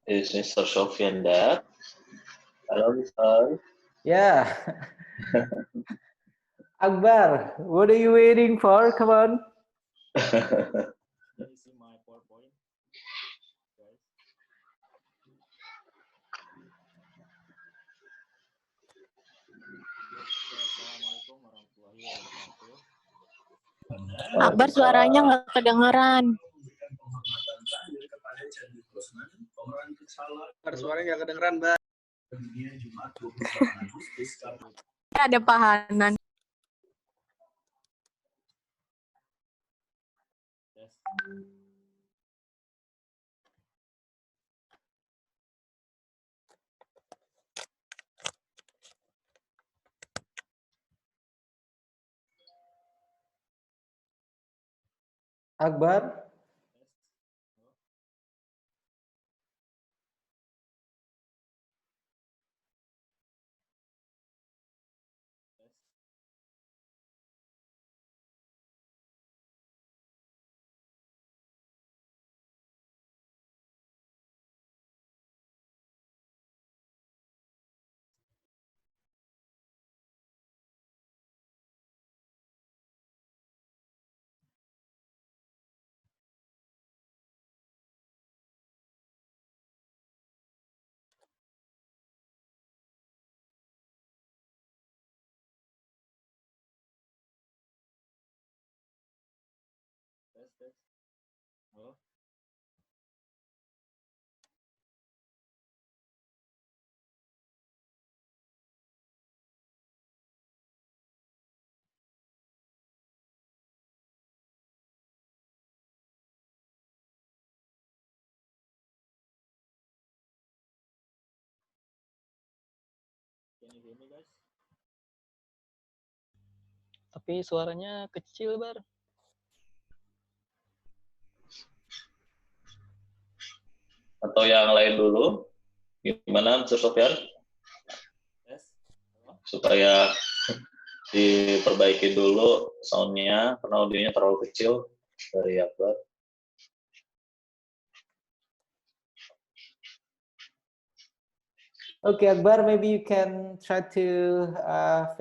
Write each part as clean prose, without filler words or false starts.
Is Mr. Sofyan there? Hello, Mr. Yeah. Akbar, what are you waiting for? Come on. Let me see my PowerPoint, guys. Assalamualaikum warahmatullahi wabarakatuh. Akbar suaranya nggak kedengeran. Suaranya nggak kedengeran, Mbak. Ada pahanan. Yes. Akbar. Tes. Halo. Can you hear me, guys? Tapi suaranya kecil, Bar. Atau yang lain dulu? Gimana, Mr. Sofyan? Tes. Halo. Supaya diperbaiki dulu soundnya, karena audionya terlalu kecil dari Akbar. Okay, Akbar, maybe you can try to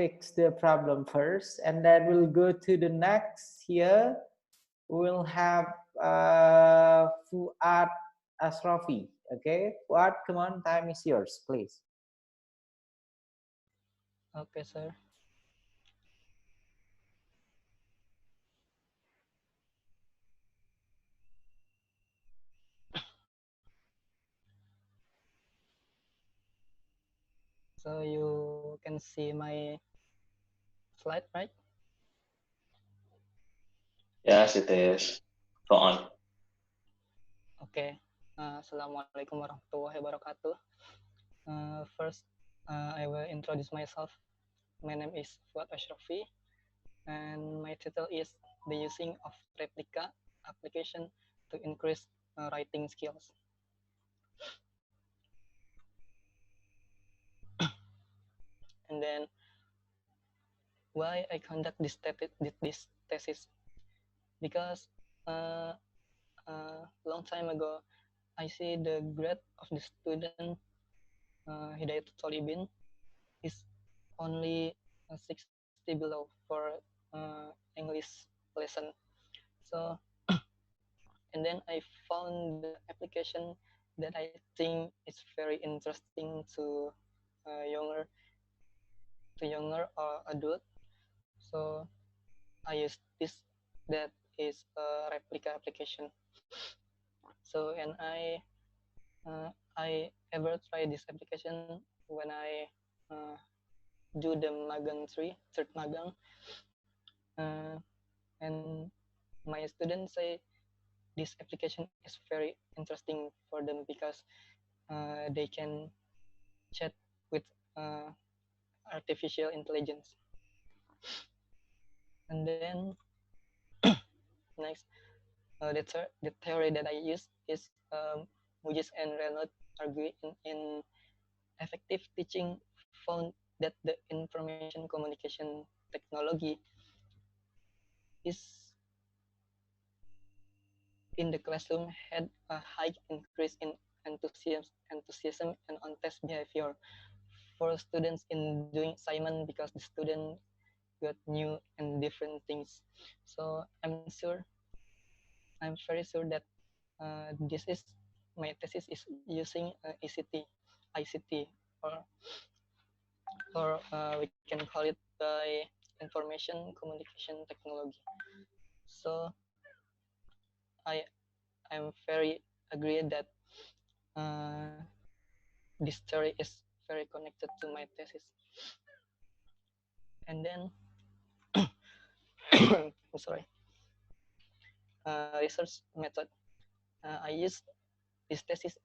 fix the problem first, and then we'll go to the next here. We'll have FUAD Asrafi. Okay, FUAD, come on, time is yours, please. Okay, sir. So you can see my slide, right? Yes, it is. Go on. Okay. Assalamualaikum warahmatullahi wabarakatuh. First, I will introduce myself. My name is FUAD Ashrafi, and my title is the using of Replica application to increase writing skills. And then, why I conduct this thesis? Because long time ago, I see the grade of the student Hidayat Solibin is only 60 below for English lesson. So, and then I found the application that I think is very interesting to younger or adult. So I use this, that is a Replica application. So, and I ever try this application when I do the magang third magang, and my students say this application is very interesting for them because they can chat with artificial intelligence. And then next, the theory that I use is Mujis and Reynolds argue in effective teaching found that the information communication technology is in the classroom had a high increase in enthusiasm and on-test behavior for students in doing assignment because the student got new and different things. So I'm very sure that this is my thesis is using ICT, or we can call it by information communication technology. So I'm very agree that uh, this theory is very connected to my thesis. And then, I'm sorry, research method. I use this thesis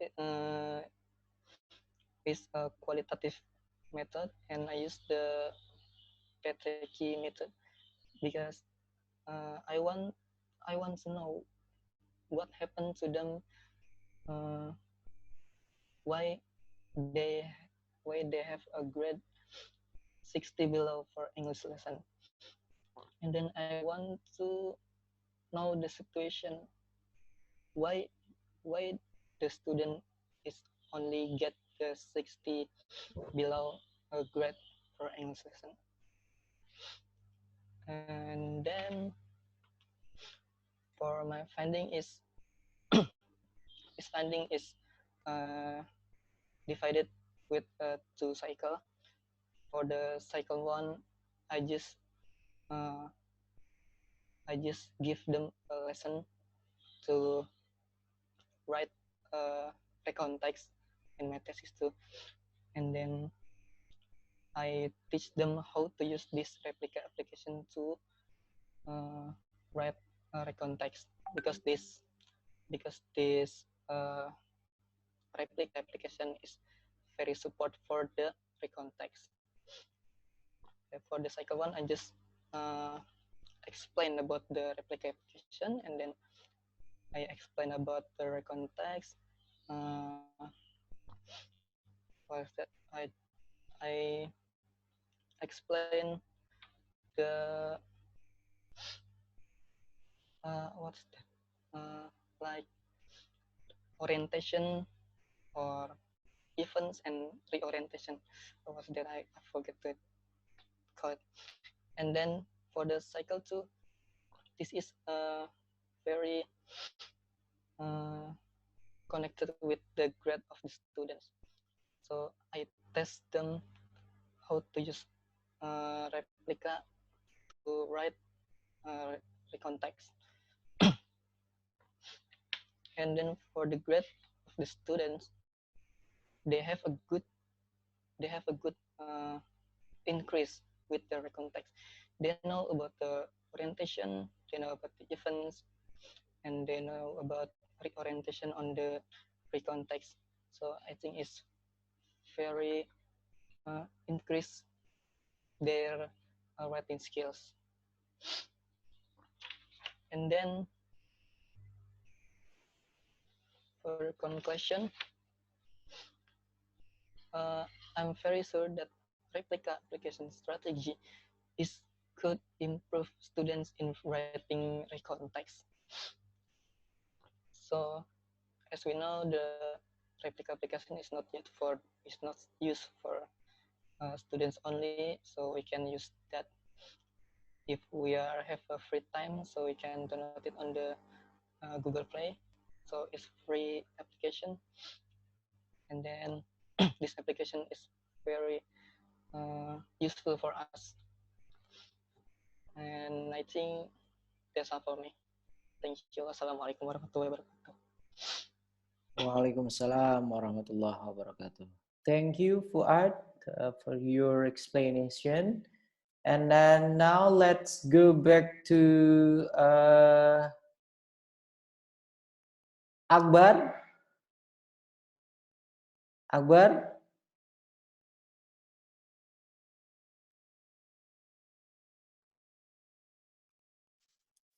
is a qualitative method, and I use the Petreki method because I want to know what happened to them, uh, why they they have a grade 60 below for English lesson, and then I want to know the situation why the student is only get the 60 below a grade for English lesson. And then for my finding is this finding is uh, divided with two cycle. For the cycle one, I just uh, give them a lesson to write recon text in my thesis too, and then I teach them how to use this Replica application to write recon text because this Replica application is very support for the recon text. For the cycle one, I just explain about the Replica application, and then I explain about the recon text. Was that I explain the what's that like orientation or events and reorientation. What was that? I forget to call it. And then for the cycle two, this is very uh, connected with the grade of the students. So I test them how to use Replica to write recon text. And then for the grade of the students, they have a good increase with the recon text. They know about the orientation, they know about the events, and they know about reorientation on the recon text. So I think it's very increase their writing skills. And then for conclusion, I'm very sure that Replica application strategy is could improve students in writing recon text. So as we know, the Replica application is not used for students only, so we can use that if we have a free time, so we can download it on the Google Play. So it's free application, and then this application is very useful for us. And I think that's all for me. Thank you. Assalamualaikum warahmatullahi wabarakatuh. Waalaikumsalam warahmatullahi wabarakatuh. Thank you, Fuad, for your explanation. And then now let's go back to Akbar. Akbar.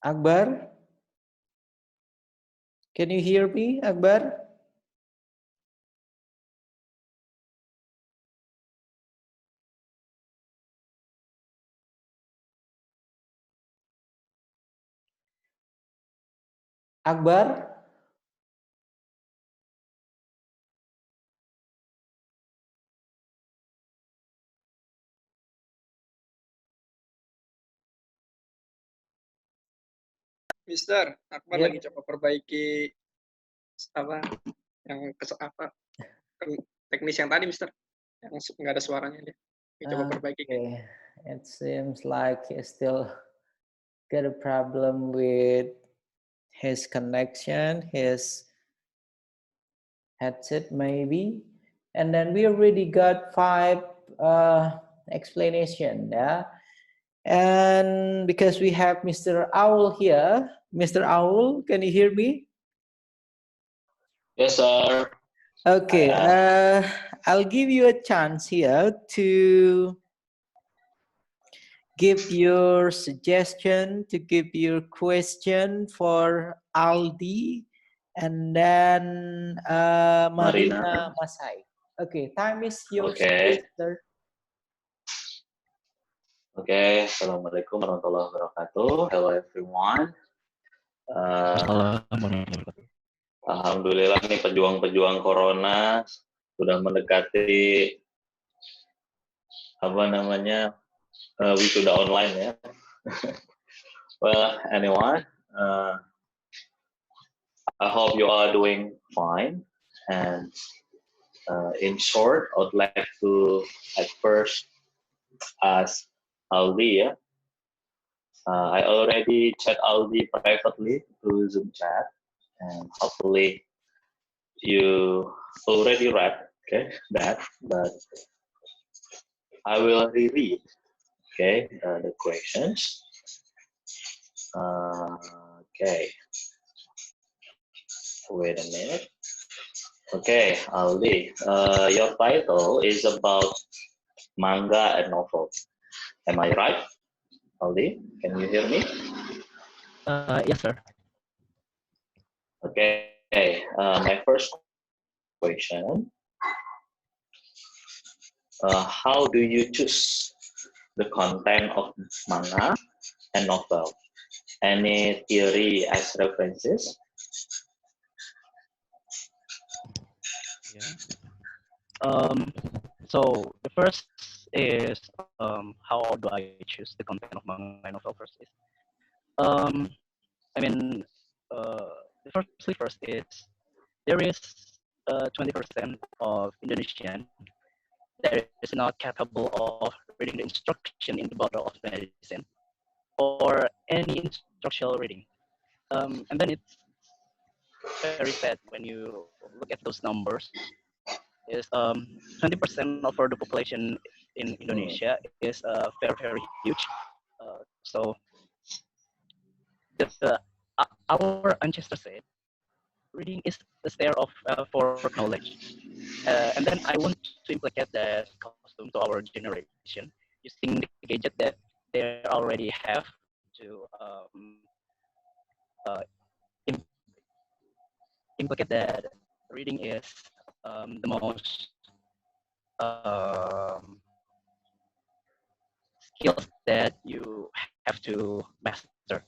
Akbar. Can you hear me, Akbar? Akbar? Mister, Akbar Yep. lagi coba perbaiki apa yang teknis yang tadi, Mister. Yang nggak ada suaranya dia. Coba perbaiki. Okay. It seems like he still got a problem with his connection, his headset maybe. And then we already got 5 explanation, yeah. And because we have Mr. Owl here, Mr. Owl, can you hear me? Yes, sir. Okay, I'll give you a chance here to give your suggestion, to give your question for ALDY, and then Mareena Masai. Okay, time is yours, Okay. sir. Okay, Assalamualaikum warahmatullahi wabarakatuh. Hello everyone. Alhamdulillah nih pejuang-pejuang corona sudah mendekati apa namanya wisuda online ya. Well, anyone, I hope you are doing fine. And in short, I would like to at first ask Aldi ya. I already chat Aldi privately through Zoom chat, and hopefully you already read that, but I will reread the questions. Okay, wait a minute. Okay, Aldi, your title is about manga and novel. Am I right, Aldi? Can you hear me? Yes, sir. Okay, my first question. How do you choose the content of manga and novel? Any theory as references? Yeah. So the first is how do I choose the content of manga and novel first is I mean the first is there is 20% of Indonesian that is not capable of reading the instruction in the bottle of medicine or any instructional reading. And then it's very sad when you look at those numbers. Is 20% of the population in Indonesia is very huge. So our ancestors said reading is the stair of for knowledge. And then I want to implicate that custom to our generation using the gadget that they already have to implicate that reading is the most skills that you have to master.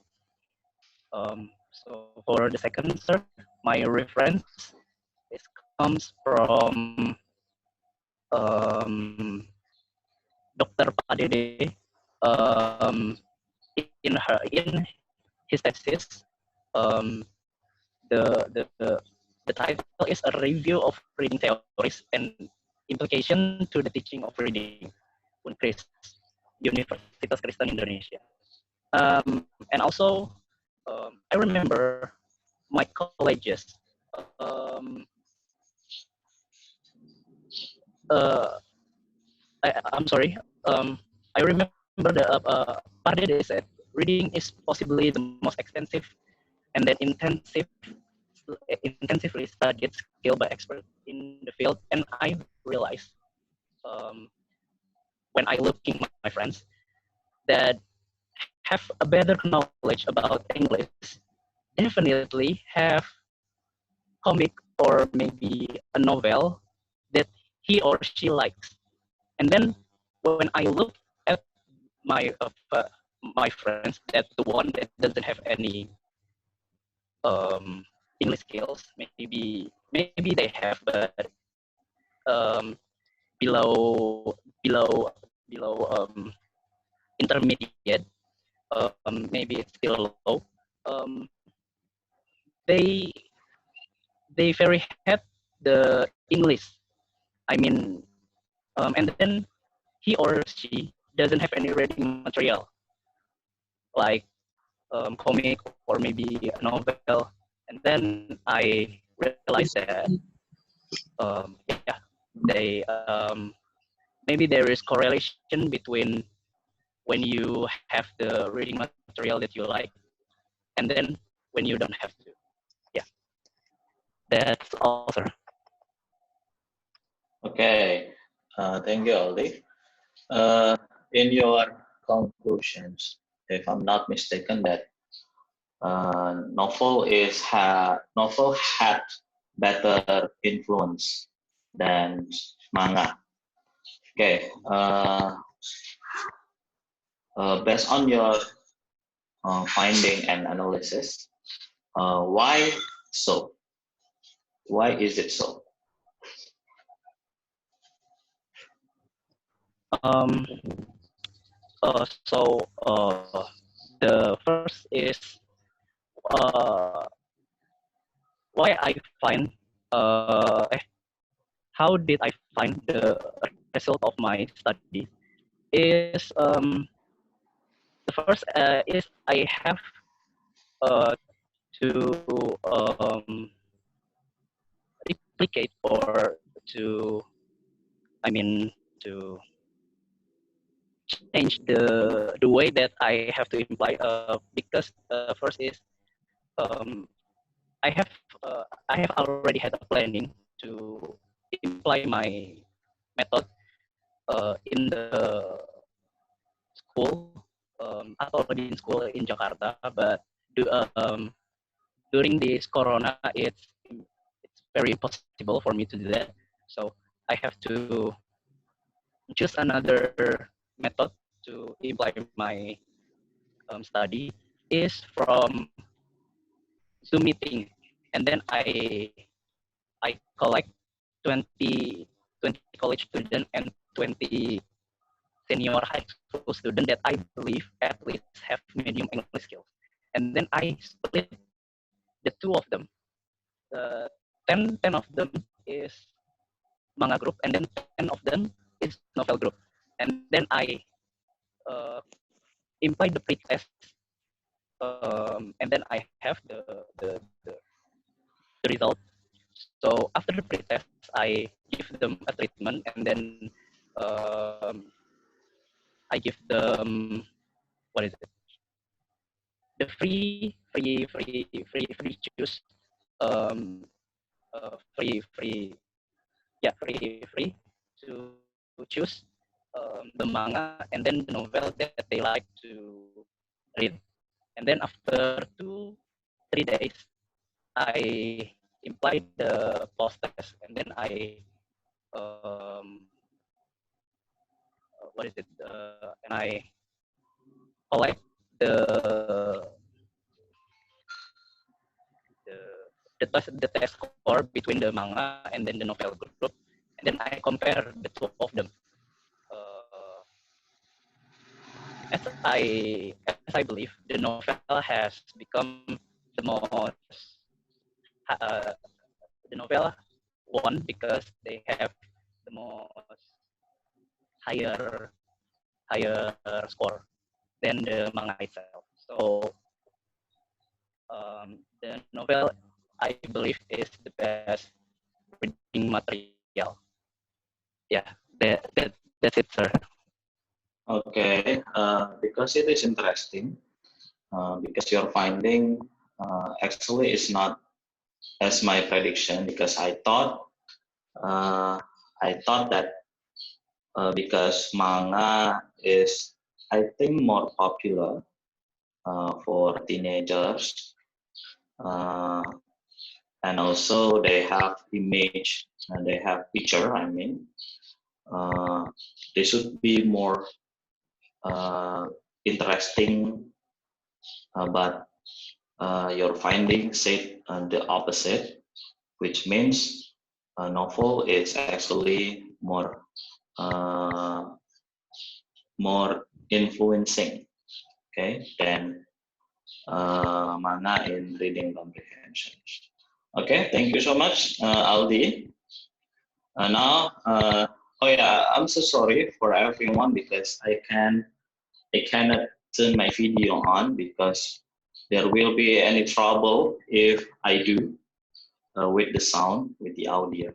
So for the second, sir, my reference comes from Dr. Padede in his thesis. The title is a review of reading theories and implication to the teaching of reading, Unkris, Universitas Kristen Indonesia. And also, I remember my colleges. I'm sorry. I remember the Pardede said reading is possibly the most extensive and then intensively studied skill by experts in the field. And I realized when I looking at my friends that have a better knowledge about English definitely have comic or maybe a novel that he or she likes. And then when I look at my friends, that the one that doesn't have any English skills, maybe they have, but um, below below intermediate, maybe it's still low. Um, they they very had the English. I mean, and then he or she doesn't have any reading material like comic or maybe a novel. And then I realized that yeah, they maybe there is correlation between when you have the reading material that you like, and then when you don't have to. Yeah, that's all, sir. Okay, thank you, Aldi. In your conclusions, if I'm not mistaken, that novel had better influence than manga. Okay, based on your finding and analysis, why so? Why is it so? Um, so the first is uh, why I find how did I find the result of my study is the first is I have to replicate or to I mean to change the way that I have to imply because first is um, I have already had a planning to imply my method in the school atau di school in Jakarta, but do, during this corona it's very impossible for me to do that, so I have to choose another method to imply my study is from Zoom meeting, and then I collect 20 college student and 20 senior high school student that I believe at least have medium English skills, and then I split the two of them. 10 of them is manga group, and then 10 of them is novel group, and then I uh, imply the pretest, and then I have the result. So after the pretest, I give them a treatment, and then I give them what is it? The free choose, um, free to choose the manga and then the novel that they like to read. And then after 2-3 days, I imply the post test, and then I what is it? And I collect the the the test score between the manga and then the novel group, and then I compare the two of them. As I believe, the novel has become the most the novel won because they have the most higher higher score than the manga itself. So the novel, I believe, is the best reading material. Yeah, that's it, sir. Okay, because it is interesting, because your finding actually is not as my prediction, because I thought that because manga is, I think, more popular for teenagers, uh, and also they have image and they have picture. I mean, they should be more interesting, but your finding said the opposite, which means a novel is actually more influencing, okay, than manga in reading comprehension. Okay, thank you so much, Aldi. Now, oh yeah, I'm so sorry for everyone because I cannot turn my video on because there will be any trouble if I do with the sound, with the audio.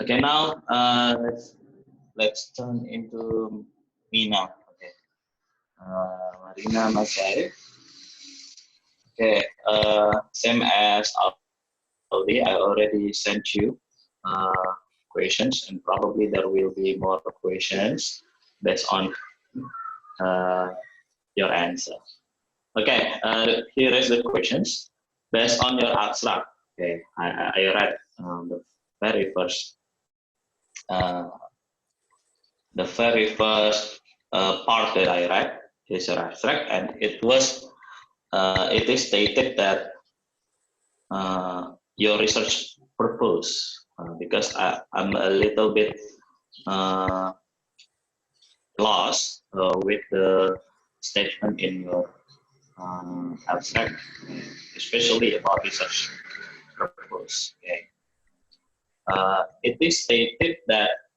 Okay, now let's turn into Mina. Okay, Marina Masai. Okay, same as Aldi, I already sent you questions, and probably there will be more questions based on your answer. Okay, here is the questions based on your abstract. Okay, I read the very first part that I read is your abstract, and it is stated that your research purpose, because I'm a little bit lost with the statement in your abstract, especially about research purpose. Okay. It is stated that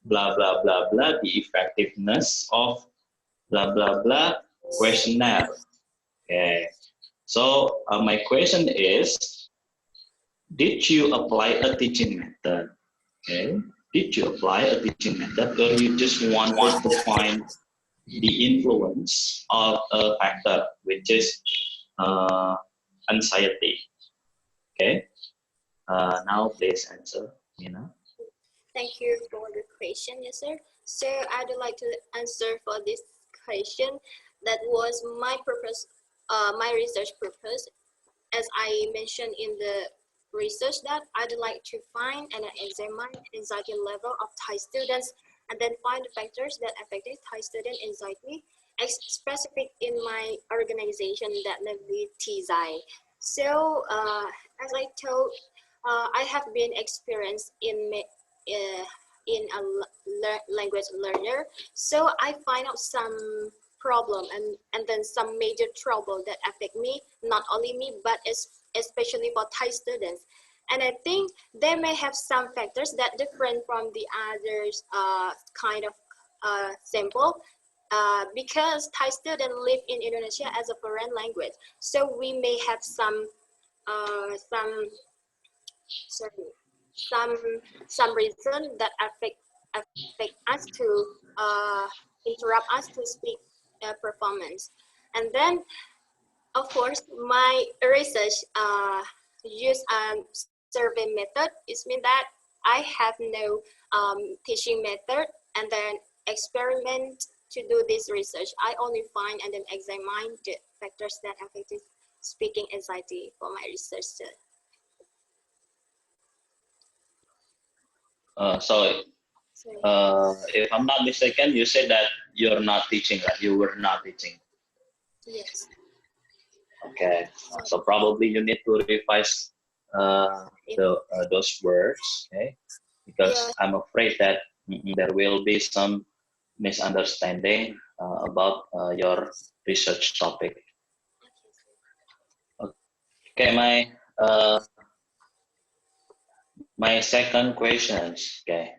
blah blah blah blah the effectiveness of blah blah blah questionnaire. Okay. So my question is, did you apply a teaching method? Okay. Did you apply a teaching method, or you just wanted to find the influence of a factor, which is anxiety? Okay. Now please answer, Mina. Thank you for the question, yes sir. So I'd like to answer for this question. That was my purpose, my research purpose. As I mentioned in the research, that I'd like to find and examine anxiety level of Thai students, and then find the factors that affected Thai student anxiety, specific in my organization, that namely TZI. So as I told, I have been experienced in a language learner, so I find out some problem and then some major trouble that affect me, not only me, but especially for Thai students. And I think they may have some factors that different from the others kind of sample, because Thai students live in Indonesia as a foreign language, so we may have some reason that affect us to interrupt us to speak performance. And then of course my research use survey method. It means that I have no teaching method and then experiment to do this research. I only find and then examine the factors that affect speaking anxiety for my research. So if I'm not mistaken, you said that you're not teaching, right? You were not teaching. Yes. Okay, so probably you need to revise those words, okay? Because yeah, I'm afraid that there will be some misunderstanding about your research topic. Okay, my second question. Okay,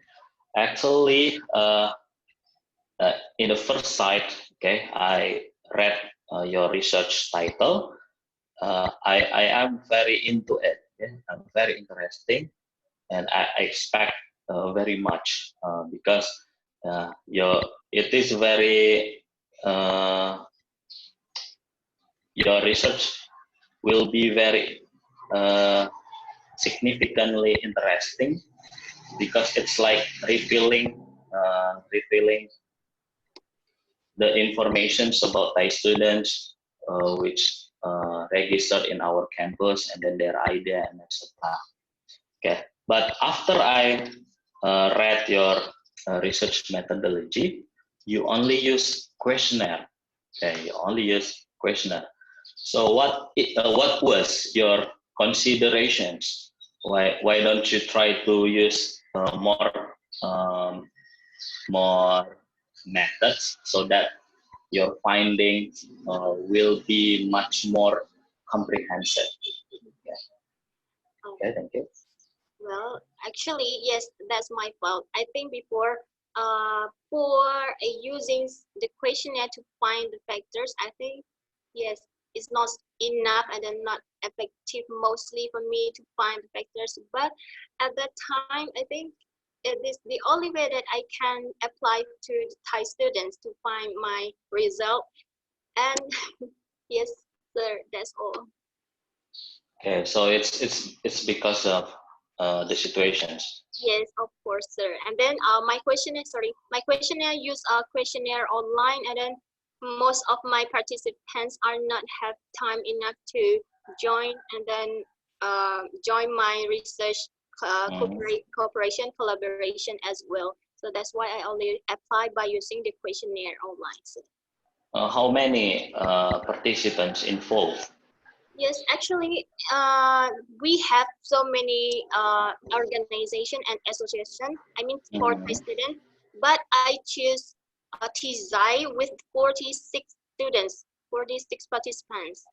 actually, in the first site, okay, I read your research title. I am very into it. Okay? I'm very interesting, and I expect very much because it is very your research will be very significantly interesting, because it's like revealing the informations about Thai students, which registered in our campus, and then their idea and etc. Okay, but after I read your research methodology, you only use questionnaire. Okay, you only use questionnaire. So what was your considerations? Why don't you try to use more methods so that your findings will be much more comprehensive? Okay, thank you. Well, actually, yes, that's my fault. I think before, for using the questionnaire to find the factors, I think, yes, it's not enough and then not effective mostly for me to find the factors. But at that time, I think it is the only way that I can apply to the Thai students to find my result. And yes, sir, that's all. Okay, so it's because of the situations. Yes, of course, sir. And then my questionnaire use a questionnaire online, and then most of my participants are not have time enough to join and then join my research cooperation collaboration as well. So that's why I only apply by using the questionnaire online. So. How many participants involved? Yes, actually, we have so many organization and association. I mean, for Thai students, but I choose TZI with 46 students, 46 participants.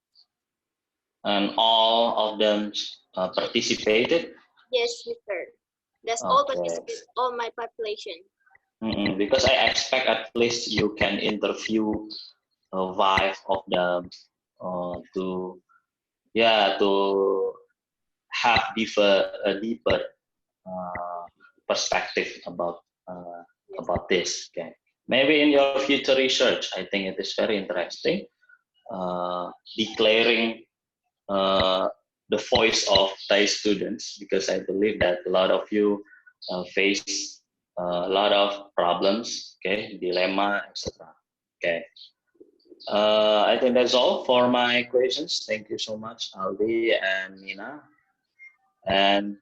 And all of them participated? Yes, sir. That's Okay. all participants, all my population. Because I expect at least you can interview 5 of them to have a deeper perspective about this. Okay, maybe in your future research, I think it is very interesting declaring the voice of Thai students, because I believe that a lot of you face a lot of problems, okay, dilemma, etc. Okay. I think that's all for my questions. Thank you so much, Aldi and Nina. And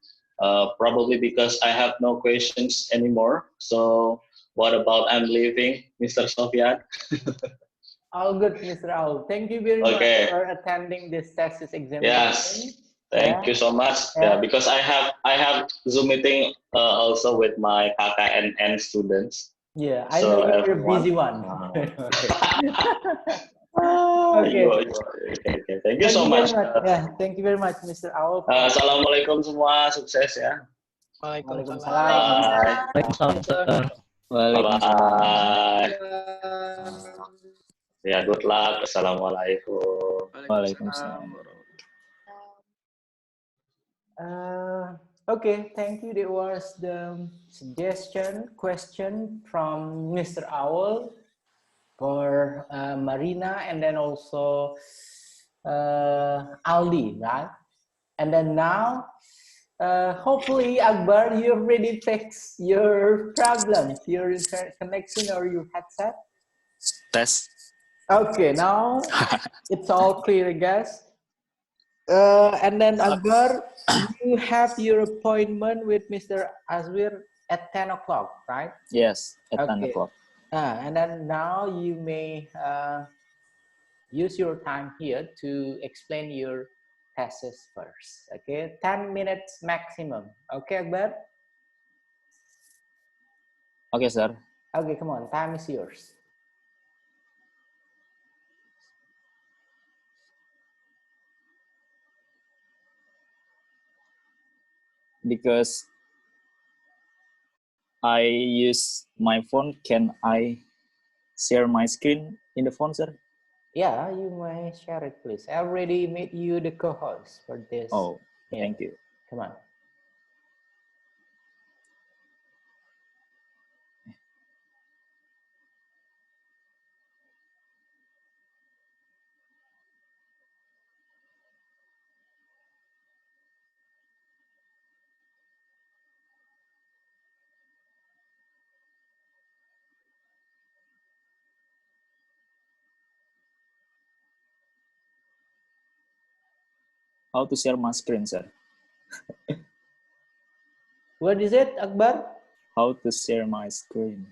probably because I have no questions anymore. So what about I'm leaving, Mr. Sofyan? All good, Mr. Al. Thank you very much for attending this thesis examination. Yes. Thank you so much. Yeah, because I have Zoom meeting also with my KKNN students. Yeah, I know you're a busy one. Okay. Okay. Thank you so much. Yeah, thank you very much, Mr. Aul. Assalamualaikum semua, sukses ya. Waalaikumsalam. Bye. Ya, good luck. Assalamualaikum. Waalaikumsalam. Okay, thank you. That was the question from Mr. Owl for Mareena, and then also ALDY, right? And then now, hopefully, Akbar, you already fixed your problems, your internet connection or your headset. Test. Okay, now it's all clear, guys. And then Akbar, you have your appointment with Mr. Azwir at 10 o'clock, right? Yes, at 10 o'clock. And then now you may use your time here to explain your thesis first. Okay, 10 minutes maximum. Okay, Akbar? Okay, sir. Okay, come on, time is yours. Because I use my phone, can I share my screen in the phone, sir? Yeah, you may share it, please. I already made you the co-host for this. Oh, thank you. Come on. How to share my screen, sir? What is it, Akbar? How to share my screen?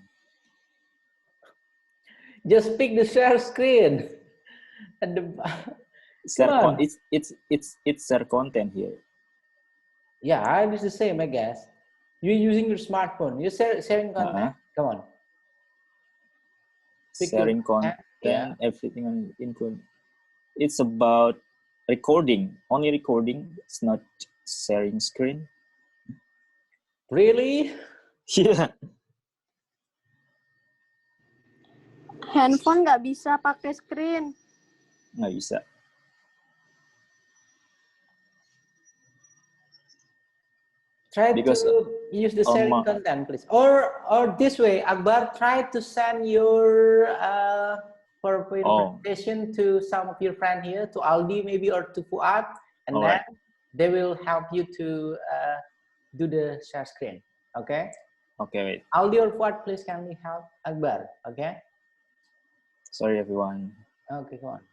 Just pick the share screen. At the Share it's share content here. Yeah, it's the same, I guess. You're using your smartphone. You're sharing content. Come on. Pick Sharing your content, yeah. everything on include. It's about recording, only recording. It's not sharing screen. Really? Yeah. Handphone nggak bisa pakai screen. Nggak bisa. Try Because, to use the sharing content, please. Or this way, Akbar, try to send your PowerPoint presentation to some of your friends here, to ALDY maybe, or to FUAD, and then they will help you to do the share screen. Okay? Okay, wait. ALDY or FUAD, please can we help Akbar? Okay? Sorry, everyone. Okay, go on.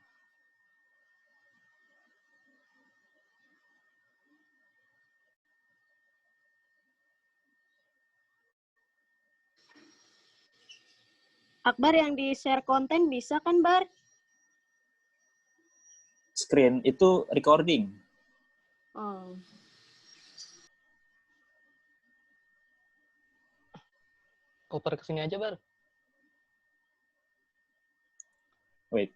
Akbar, yang di share konten bisa kan, Bar? Screen itu recording. Oh. Oper ke sini aja, Bar. Wait.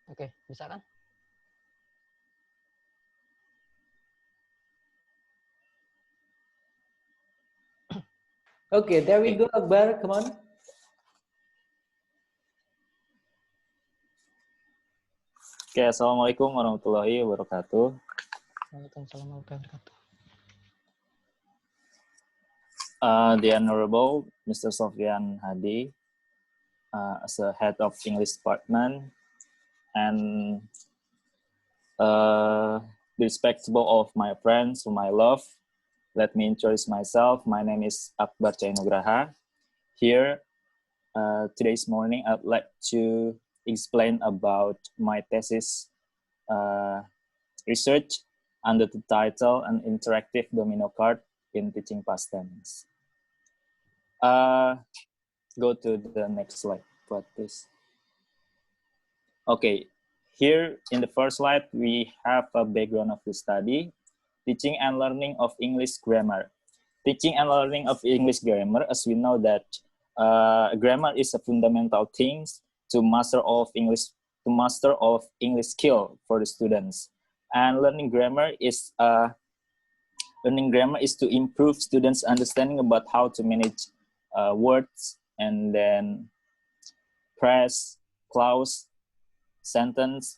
Oke, bisa kan? Okay, there we go, Akbar. Come on. Oke, assalamualaikum warahmatullahi wabarakatuh. Waalaikumsalam warahmatullahi wabarakatuh. The Honorable Mr. Sofyan Hadi, as the head of English department, and the respectable of my friends whom I love, let me introduce myself. My name is AKBAR Nugraha. Here, today's morning, I'd like to explain about my thesis research under the title An Interactive Domino Card in Teaching Past Tense. Go to the next slide, please. Okay, here in the first slide, we have a background of the study, teaching and learning of English grammar. Teaching and learning of English grammar, as we know that grammar is a fundamental thing to master of English skill for the students. And learning grammar is to improve students' understanding about how to manage words and then phrase, clause, sentence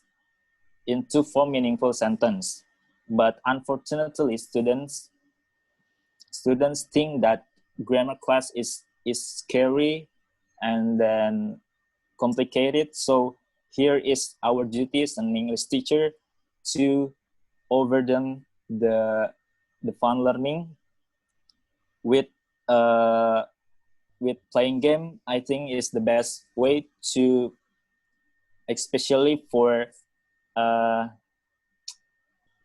into form meaningful sentence. But unfortunately, students think that grammar class is scary and then complicated. So here is our duty as an English teacher to overcome the fun learning with playing game. I think is the best way to, especially for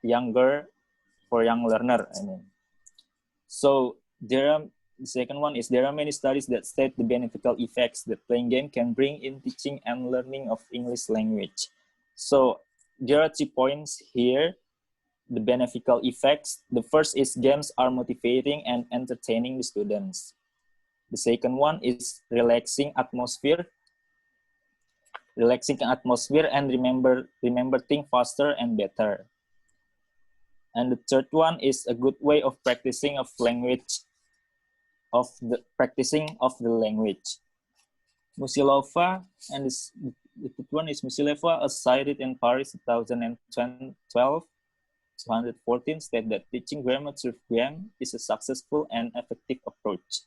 young learner. I mean, so the second one is there are many studies that state the beneficial effects that playing game can bring in teaching and learning of English language. So there are 2 points here. The beneficial effects. The first is games are motivating and entertaining the students. The second one is relaxing atmosphere and remember think faster and better. And the third one is a good way of practicing of language, practicing of the language. Musilova, and the fifth one is Musilova, as cited in FARIZ 2012, 214, state that teaching grammar through game is a successful and effective approach.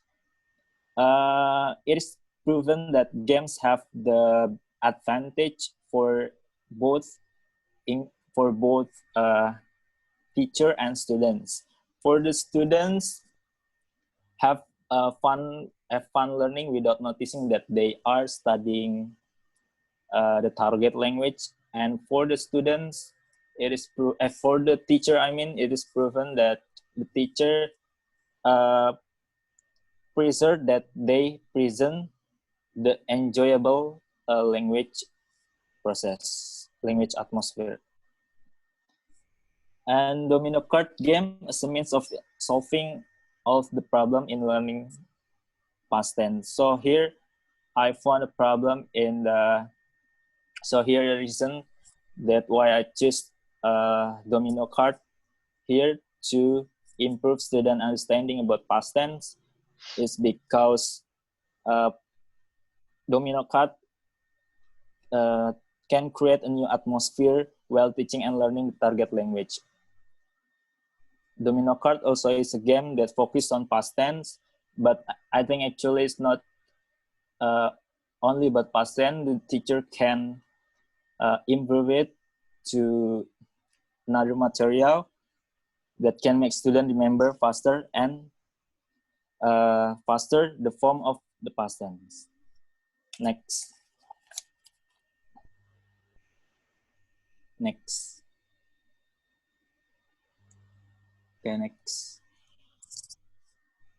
It is proven that games have the advantage for both teacher and students. For the students, have fun learning without noticing that they are studying the target language. And for the students, it is for the teacher, it is proven that the teacher preserve that they present the enjoyable language process, language atmosphere. And domino card game as a means of solving all of the problem in learning past tense. So here I found a problem in the, so here the reason that why I choose domino card here to improve student understanding about past tense is because domino card can create a new atmosphere while teaching and learning the target language. Domino card also is a game that focuses on past tense, but I think actually it's not only about past tense. The teacher can improve it to another material that can make students remember faster and faster the form of the past tense. Next. Okay, next.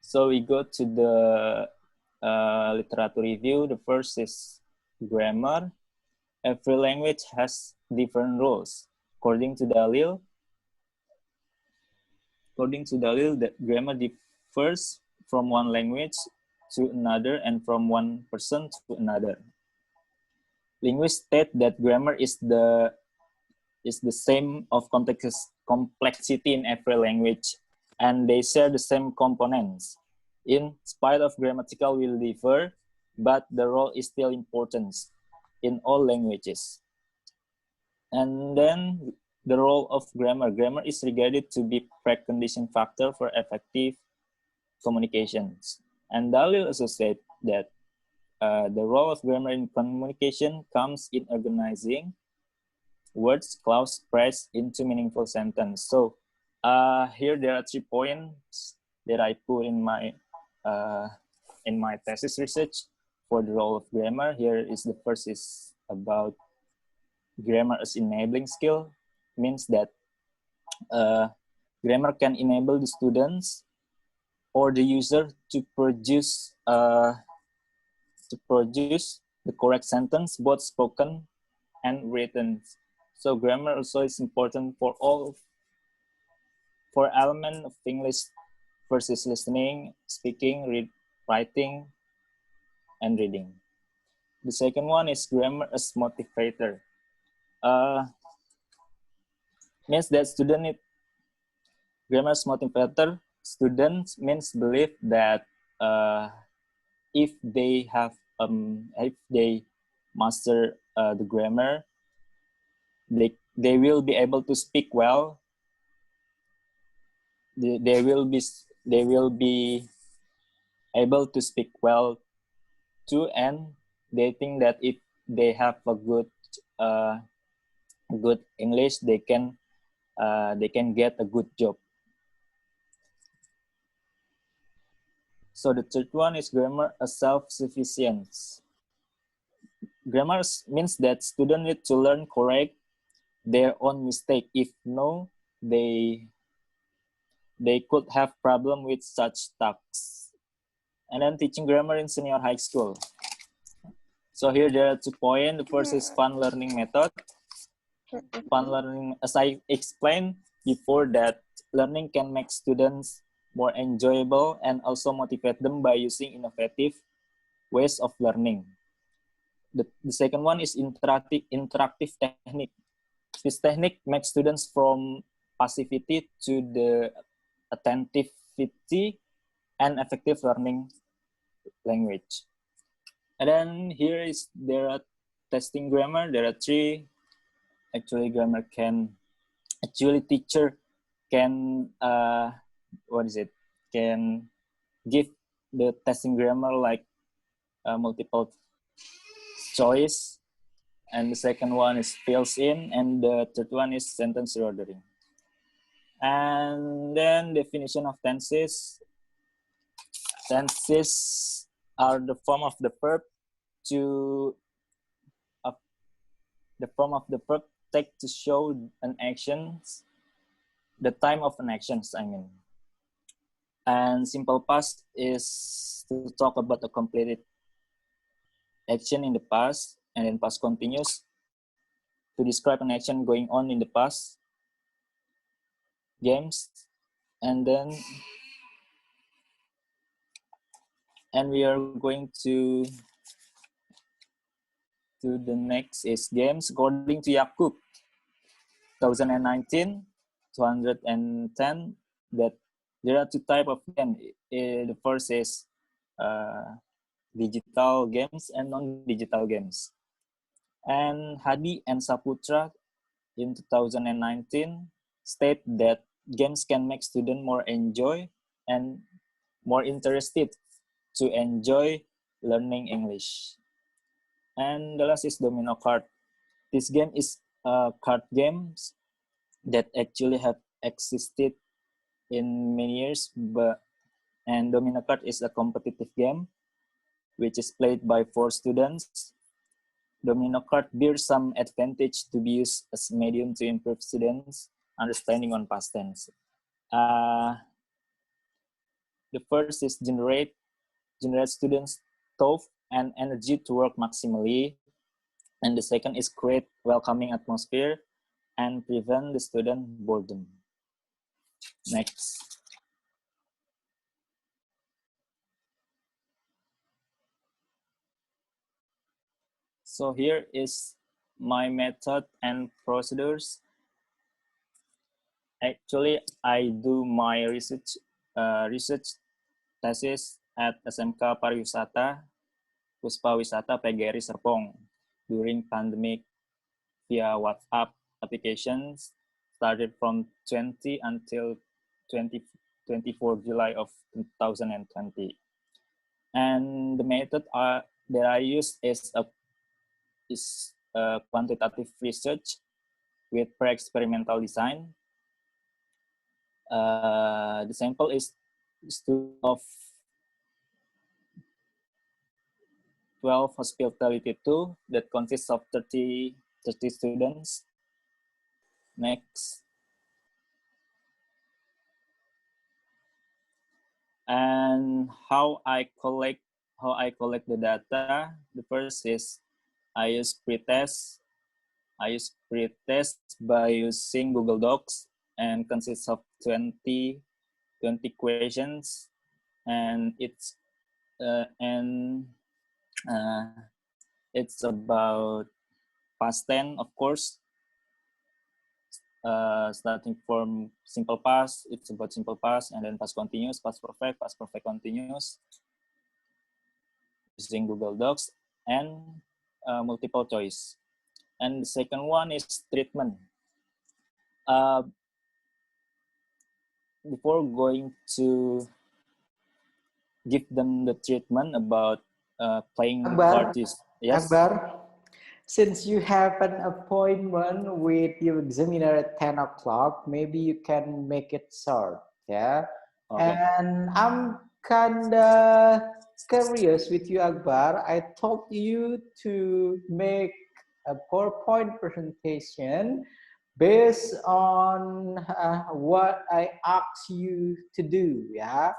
So we go to the literature review. The first is grammar. Every language has different rules. According to Dalil, that grammar differs from one language to another and from one person to another. Linguists state that grammar is the same of complexity in every language, and they share the same components. In spite of grammatical will differ, but the role is still important in all languages. And then the role of grammar. Grammar is regarded to be precondition factor for effective communications. And Dalil also said that the role of grammar in communication comes in organizing words, clause, phrase into meaningful sentence. So here there are 3 points that I put in my thesis research for the role of grammar. Here is the first is about grammar as enabling skill. Means that grammar can enable the students or the user to produce the correct sentence, both spoken and written. So grammar also is important for element of English versus listening, speaking, writing, and reading. The second one is grammar as motivator. Means that student need grammar as motivator. Students means believe that if they master the grammar, they will be able to speak well. They will be able to speak well too, and they think that if they have a good English, they can get a good job. So the third one is grammar as self-sufficiency. Grammar means that students need to learn correct their own mistake. If no, they could have problem with such tasks. And then teaching grammar in senior high school. So here there are 2 points. The first is fun learning method. Fun learning, as I explained before, that learning can make students more enjoyable and also motivate them by using innovative ways of learning. The second one is interactive technique. This technique makes students from passivity to the attentivity and effective learning language. And then there are testing grammar. There are three. Actually, teacher can can give the testing grammar like multiple choice, and the second one is fills in, and the third one is sentence reordering. And then definition of tenses. Tenses are the form of the verb take to show an action, the time of an action, I mean. And simple past is to talk about a completed action in the past, and then past continuous to describe an action going on in the past games. And we are going to the next is games. According to Yakub 2019 210, that there are two types of games. The first is digital games and non-digital games. And Hadi and Saputra in 2019 state that games can make students more enjoy and more interested to enjoy learning English. And the last is Domino card. This game is card games that actually have existed in many years, and Domino card is a competitive game which is played by 4 students. Domino card bears some advantage to be used as medium to improve students' understanding on past tense. The first is generate students' thought and energy to work maximally. And the second is create welcoming atmosphere and prevent the student boredom. Next. So here is my method and procedures. Actually, I do my research thesis at SMK Pariwisata, Puspa Wisata PGRI Serpong during pandemic via WhatsApp applications started from 20 until 24 July of 2020. And the method that I use is a quantitative research with pre-experimental design. The sample is of 12 hospitality 2 that consists of 30 students. Next. And how I collect the data. The first is I use pretest. By using Google Docs and consists of 20 questions, and it's about past tense, of course. Starting from simple past, it's about simple past, and then past continuous, past perfect continuous, using Google Docs, and multiple choice. And the second one is treatment. Before going to give them the treatment about playing parties. Yes. Akbar, since you have an appointment with your examiner at 10 o'clock, maybe you can make it short, yeah? Okay. And I'm kind of curious with you, Akbar. I told you to make a PowerPoint presentation based on what I asked you to do, yeah?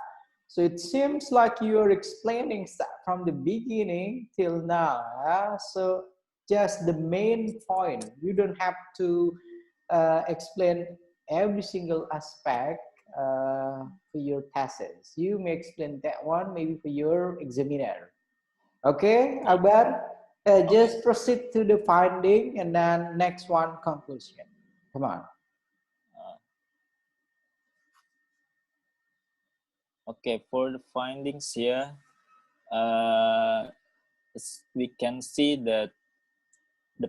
So it seems like you are explaining from the beginning till now. Yeah? So just the main point. You don't have to explain every single aspect for your thesis. You may explain that one maybe for your examiner. Okay, Akbar? Just proceed to the finding and then next one, conclusion. Come on. Okay, for the findings here, we can see that the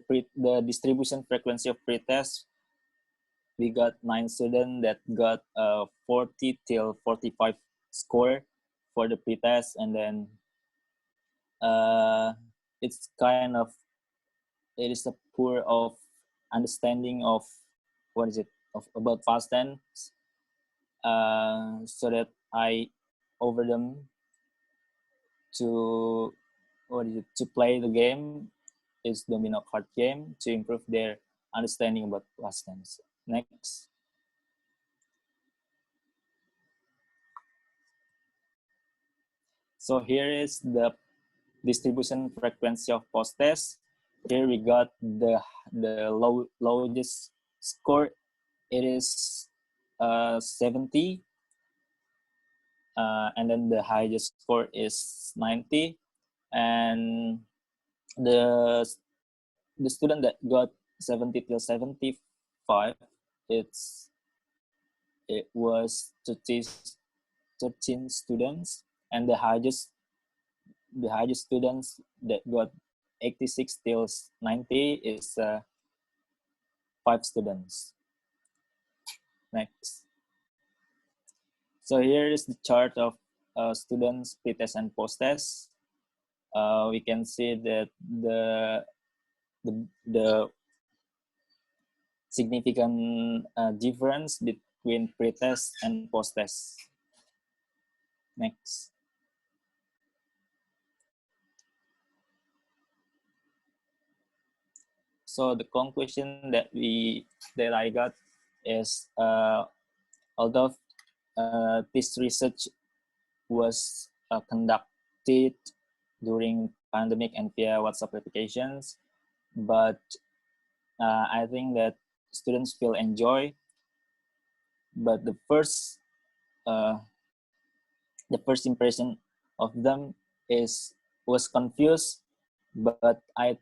distribution frequency of pretest, we got 9 students that got 40 till 45 score for the pretest, and then it's kind of, it is a poor of understanding of what is it of about past tense, so that I over them to what is it to play the game is domino card game to improve their understanding about past tense. Next. So here is the distribution frequency of post test. Here we got the lowest score. It is 70, and then the highest score is 90, and the student that got 70 till 75, it was 13 students, and the highest students that got 86 till 90 is 5 students. Next. So here is the chart of students pre-test and post-test. We can see that the significant difference between pre-test and post-test. Next. So the conclusion that I got is, although this research was conducted during pandemic and via WhatsApp applications, but I think that students will enjoy. But the first impression of them was confused, but I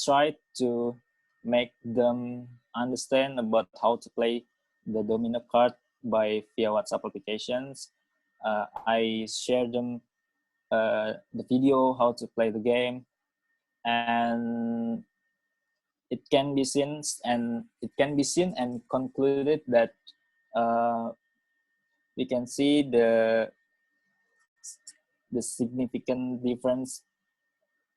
tried to make them understand about how to play the domino card via WhatsApp applications. I shared them the video how to play the game, and it can be seen and concluded that we can see the significant difference,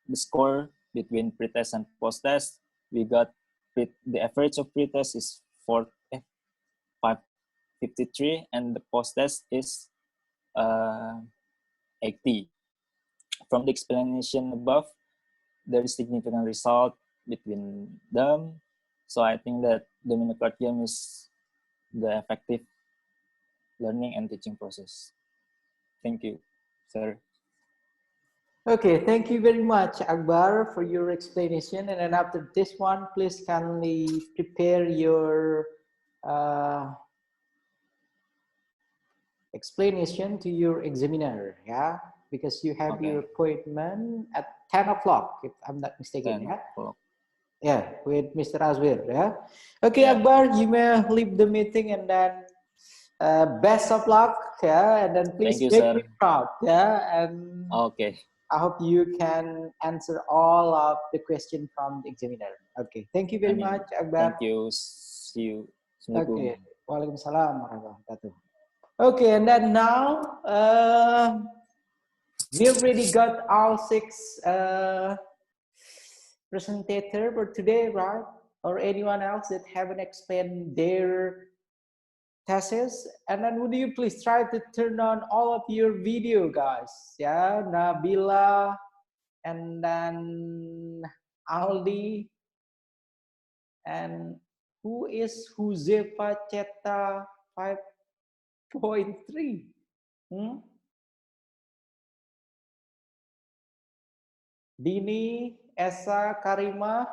the score between pretest and post-test. We got the average of pretest is 553, and the post-test is 80. From the explanation above, there is significant result between them. So I think that domino card game is the effective learning and teaching process. Thank you, sir. Okay, thank you very much, Akbar, for your explanation. And then after this one, please kindly prepare your explanation to your examiner, yeah? Because you have your appointment at 10 o'clock, if I'm not mistaken, yeah? Yeah, with Mr. Azwir, yeah? Okay, yeah. Akbar, you may leave the meeting, and then best of luck, yeah? And then please make me proud, yeah? And okay. I hope you can answer all of the questions from the examiner. Okay, thank you very much, Akbar. Thank you. See you. Okay, Waalaikumsalam warahmatullahi wabarakatuh. Okay, and then now we already got all 6 presentator for today, right? Or anyone else that haven't explained their thesis. And then would you please try to turn on all of your video, guys? Yeah, Nabila, and then ALDY, and who is Huzefa Ceta 5.3? Dini, Esa, Karima,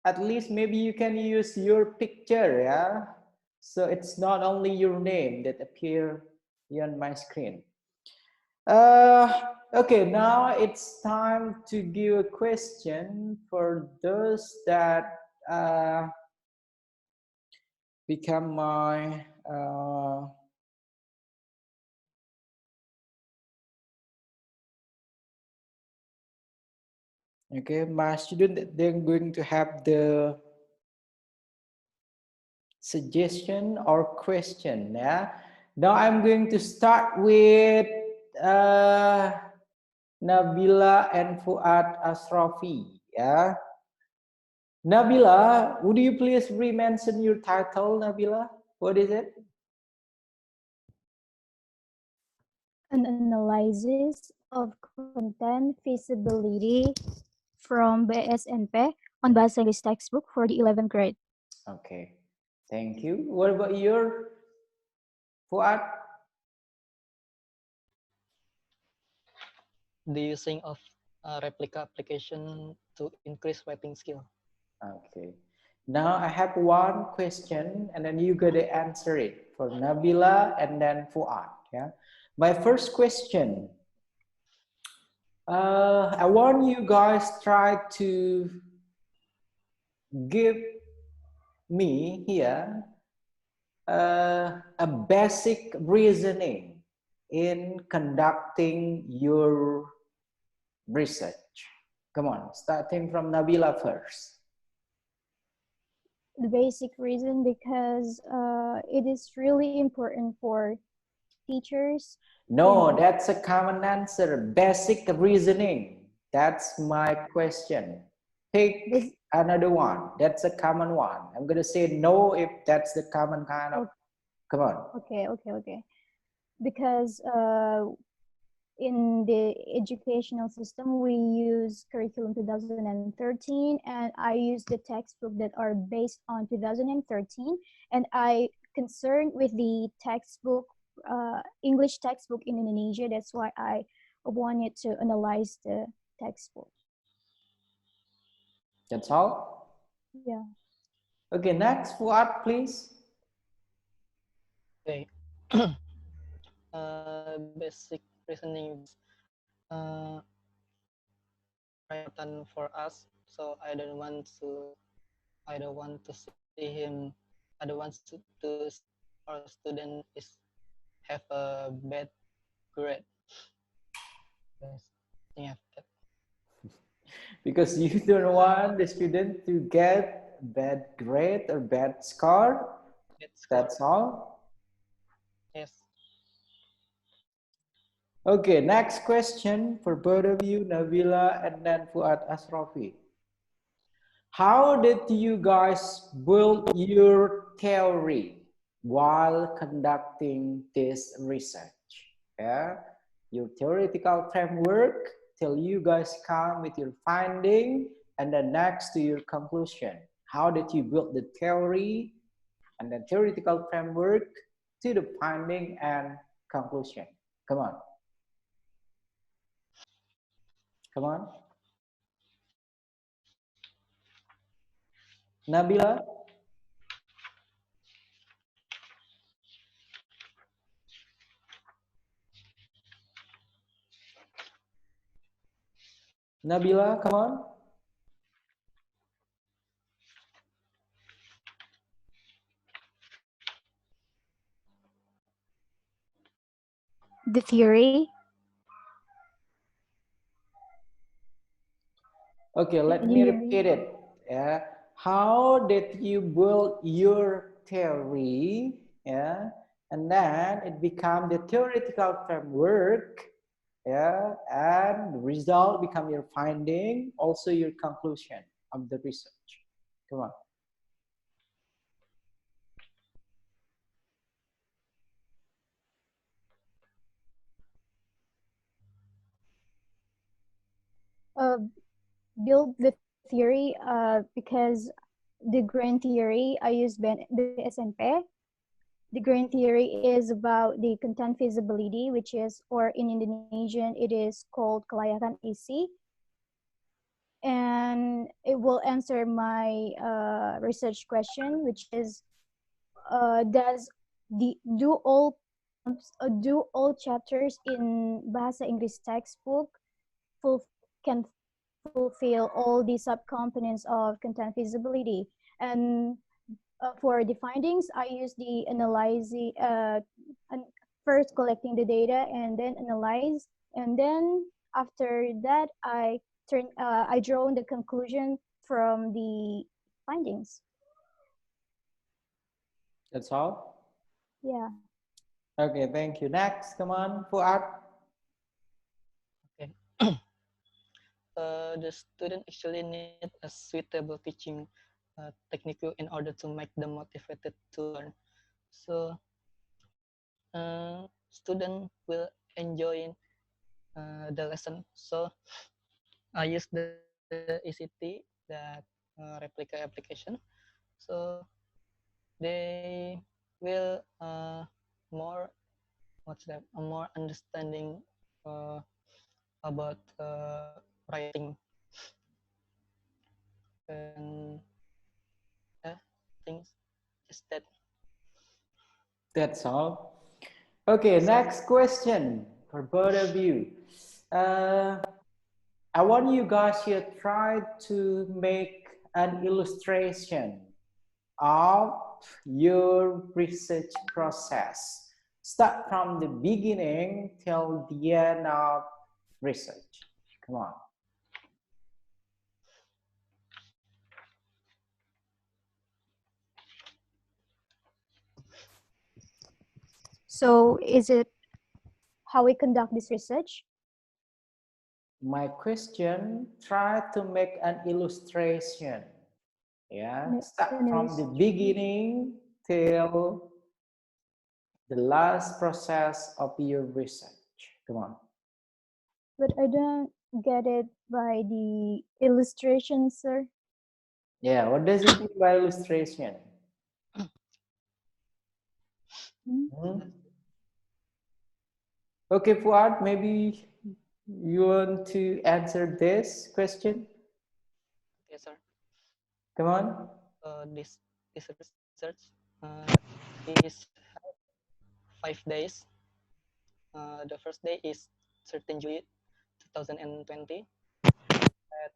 at least maybe you can use your picture, yeah? So it's not only your name that appear on my screen. Okay, now it's time to give a question for those that become my Okay, my student, they're going to have the suggestion or question. Yeah. Now I'm going to start with Nabila and Fuad Asrafi. Yeah. Nabila, would you please re-mention your title, Nabila? What is it? An analysis of content feasibility from BSNP on Bahasa Inggris textbook for the 11th grade. Okay, thank you. What about your Fuad? The using of replica application to increase writing skill. Okay. Now I have one question and then you gotta answer it for Nabila and then Fuad. Yeah. My first question. I want you guys try to give me here a basic reasoning in conducting your research. Come on, starting from Nabila first. The basic reason because it is really important for teachers. No, that's a common answer. Basic reasoning. That's my question. Pick another one. That's a common one. I'm going to say no if that's the common kind of. Come on. Okay. Because in the educational system, we use curriculum 2013, and I use the textbook that are based on 2013, and I concerned with the textbook, English textbook in Indonesia. That's why I wanted to analyze the textbook. That's all? Yeah. Okay, next, Fuad, please. Okay. Basic reasoning uh, important for us. So I don't want to see him. I don't want to our student is have a bad grade. Yes. Yeah. Because you don't want the student to get bad grade or bad score. That's all? Yes. Okay, next question for both of you, Nabila and then Fuad Asrafi. How did you guys build your theory while conducting this research? Yeah, your theoretical framework till you guys come with your finding and then next to your conclusion. How did you build the theory and the theoretical framework to the finding and conclusion? Come on. Come on. Nabila? Nabila, come on. The theory. Okay, let me repeat it. Yeah. How did you build your theory? Yeah. And then it become the theoretical framework. Yeah. And the result become your finding, also your conclusion of the research. Come on. Build the theory because the grand theory I use the SNP. The grand theory is about the content feasibility, which is, or in Indonesian, it is called kelayakan isi. And it will answer my research question, which is, do all chapters in Bahasa Inggris textbook can fulfill all the subcomponents of content feasibility? And for the findings, I use the analyzing, first collecting the data and then analyze. And then after that, I I drawn the conclusion from the findings. That's all? Yeah. Okay, thank you. Next, come on, Fuad. Okay. The student actually need a suitable teaching technique in order to make them motivated to learn. So student will enjoy the lesson. So I use the ECT, that replica application. So they will more what's that? More understanding about writing, and things just that. That's all. Okay, next question for both of you. I want you guys to try to make an illustration of your research process. Start from the beginning till the end of research. Come on. So is it how we conduct this research? My question, try to make an illustration. Yeah, start from the beginning till the last process of your research. Come on. But I don't get it by the illustration, sir. Yeah, what does it mean by illustration? Okay, Fuad, maybe you want to answer this question? Yes, sir. Come on. This research is 5 days. The first day is 13 July 2020 at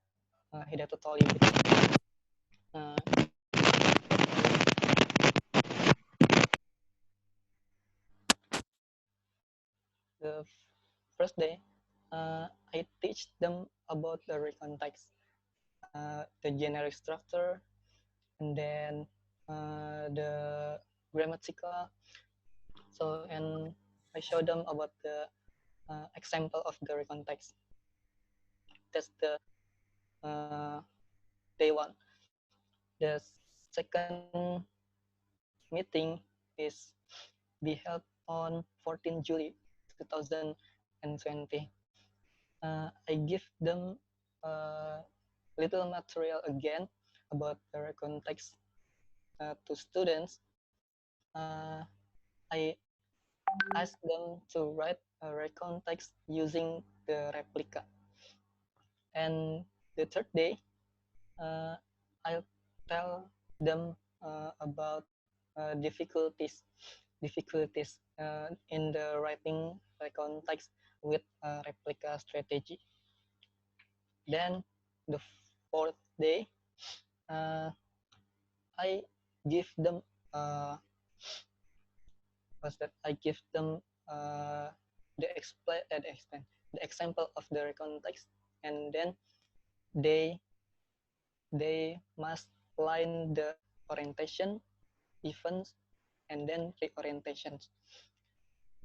Hidayatul Talibin. The first day, I teach them about the recontext, the generic structure, and then the grammatical. So, and I show them about the example of the recontext. That's the day one. The second meeting is be held on 14 July 2020. I give them little material again about the context to students. I ask them to write a context using the replica. And the third day, I'll tell them about difficulties in the writing context with replica strategy. Then the fourth day, I give them what's that? I give them the example of the context, and then they must line the orientation, events, and then reorientations.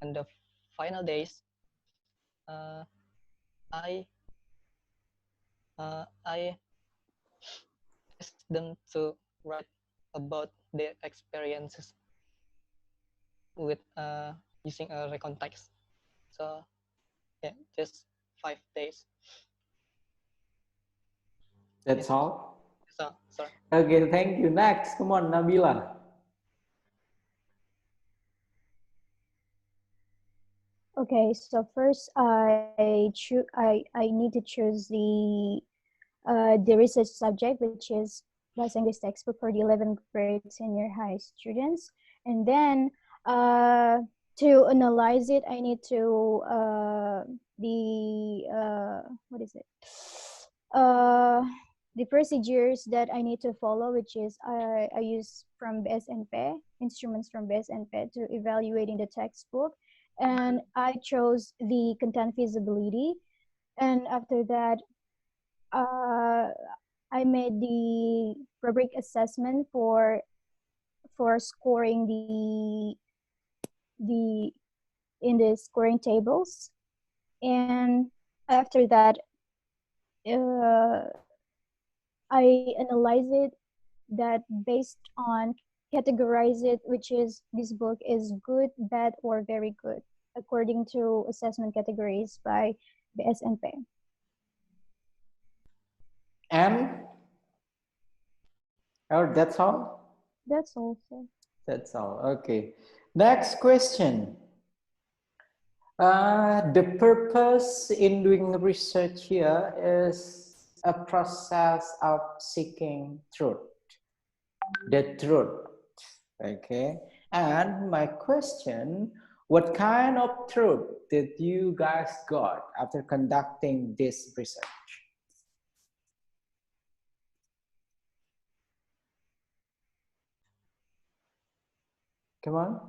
And the final days, I ask them to write about their experiences with using a recontext. So yeah, just 5 days. That's all? So, sorry. Okay, thank you. Next, come on, Nabila. Okay, so first I need to choose the research subject, which is Bahasa Inggris textbook for the 11th grade senior high students, and then to analyze it, I need to what is it? The procedures that I need to follow, which is I use from BSNP, instruments from BSNP to evaluating the textbook. And I chose the content feasibility. And after that, I made the rubric assessment for scoring the in the scoring tables, and after that I analyze it, that based on categorize it, which is this book is good, bad, or very good according to assessment categories by the SNP. And oh, that's all. That's all, sir. That's all. Okay. Next question. The purpose in doing research here is a process of seeking truth. The truth. Okay. And my question, what kind of truth did you guys got after conducting this research? Come on.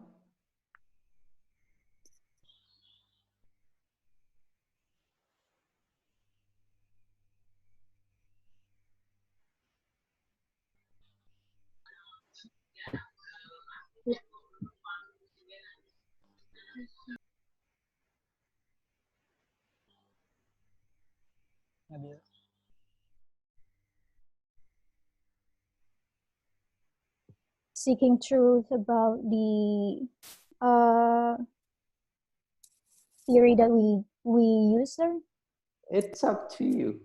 NABILA. Seeking truth about the theory that we use, sir. It's up to you.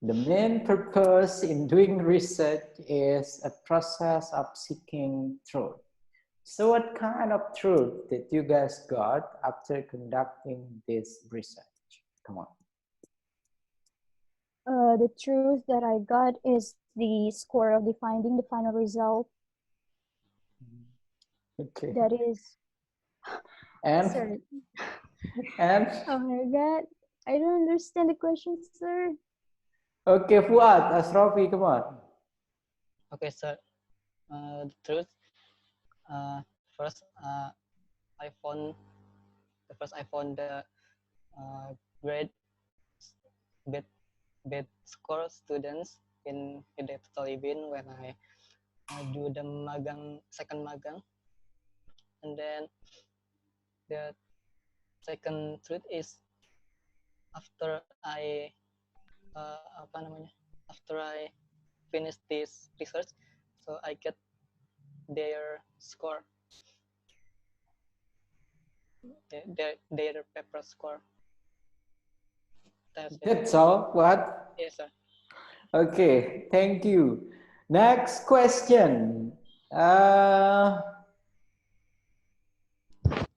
The main purpose in doing research is a process of seeking truth. So what kind of truth did you guys got after conducting this research? Come on. The truth that I got is the score of the finding, the final result. Okay. That is. And Sir. and Oh my God, I don't understand the question, sir. okay, FUAD, Asrafi, come on. Okay, sir. The truth. First, I found the grade bad score students in the total bin when I do the second magang, and then the second truth is after after I finish this research, so I get their score, their paper score. That's all. What? Yes, sir. Okay, thank you. Next question.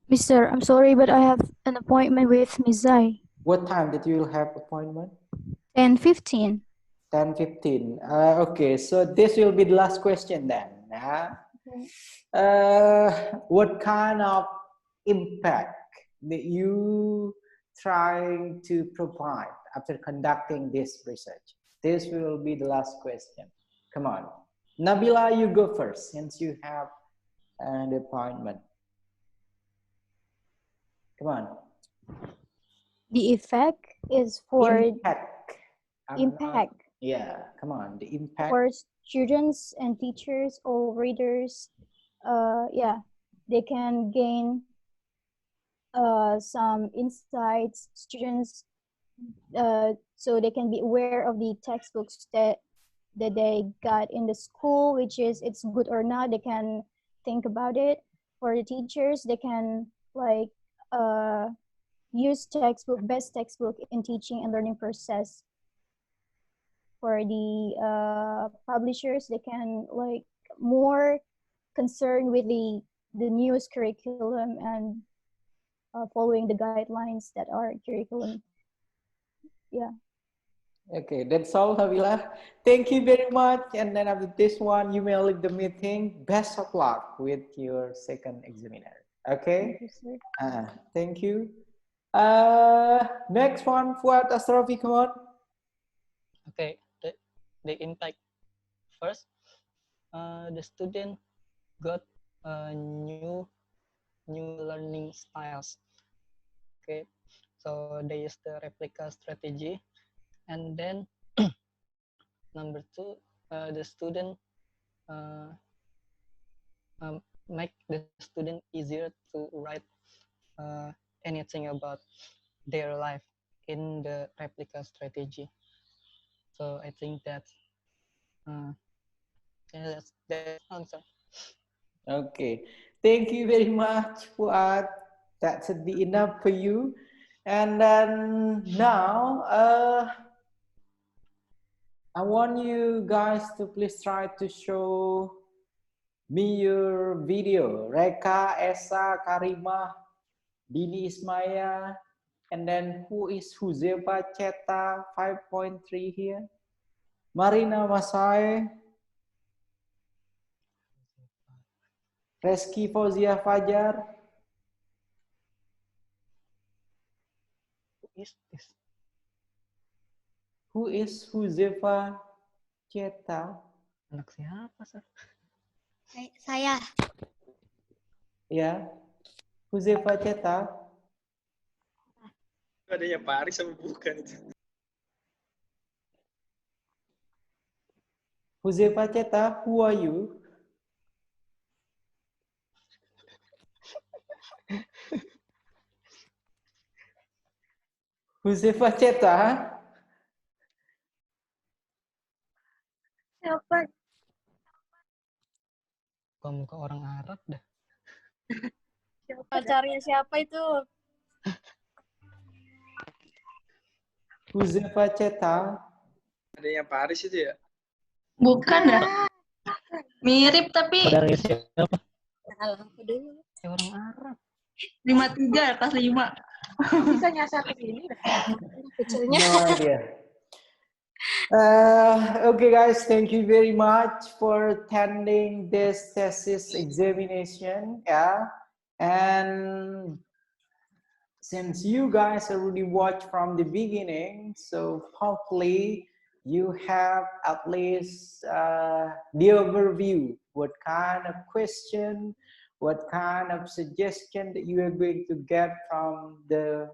Mister, I'm sorry, but I have an appointment with Ms. Zai. What time did you have appointment? 10:15. 10:15. Okay, so this will be the last question then. Okay. What kind of impact that you trying to provide after conducting this research? This will be the last question. Come on. Nabila, you go first since you have an appointment. Come on. The effect is for impact. impact. Yeah, come on. The impact For students and teachers or readers. Yeah, they can gain some insights. Students, so they can be aware of the textbooks that they got in the school, which is it's good or not. They can think about it. For the teachers, they can like use best textbook in teaching and learning process. For the publishers, they can like more concerned with the newest curriculum and following the guidelines that are curriculum. Yeah. Okay, that's all, Nabila. Thank you very much. And then after this one, you may leave the meeting. Best of luck with your second examiner. Okay? Thank you, sir. Thank you. Next one, Fuad Asrafi, come on. Okay, the impact. First, the student got new learning styles. Okay, so they use the replica strategy, and then number two, the student make the student easier to write anything about their life in the replica strategy. So I think that's yeah, that's answer. Okay, thank you very much, Fuad. That should be enough for you. And then now, I want you guys to please try to show me your video. Reka, Esa, Karima, Dini Ismaya, and then who is Huzefa Cheta 5.3 here? Marina Masai, Reski Fauzia Fajar. Who is this? Who is Huzefa Cheta? Anak siapa, sir? Saya. Ya, Huzefa Cheta. Adanya Paris sama bukan itu? Huzefa Cheta, who are you? Huzefa Cheta? Siapa? Muka orang Arab dah. Pacarnya siapa itu? Huzefa Cheta. Adanya Paris itu ya? Bukan dah. Mirip tapi Saudaranya siapa? Salah aku dulu. Ya orang Arab. 53 kelas 5. Bisa nyasar ke sini dah. Kecilnya. No idea. Okay, guys, thank you very much for attending this thesis examination. Yeah, and since you guys already watched from the beginning, so hopefully you have at least the overview, what kind of question, what kind of suggestion that you are going to get from the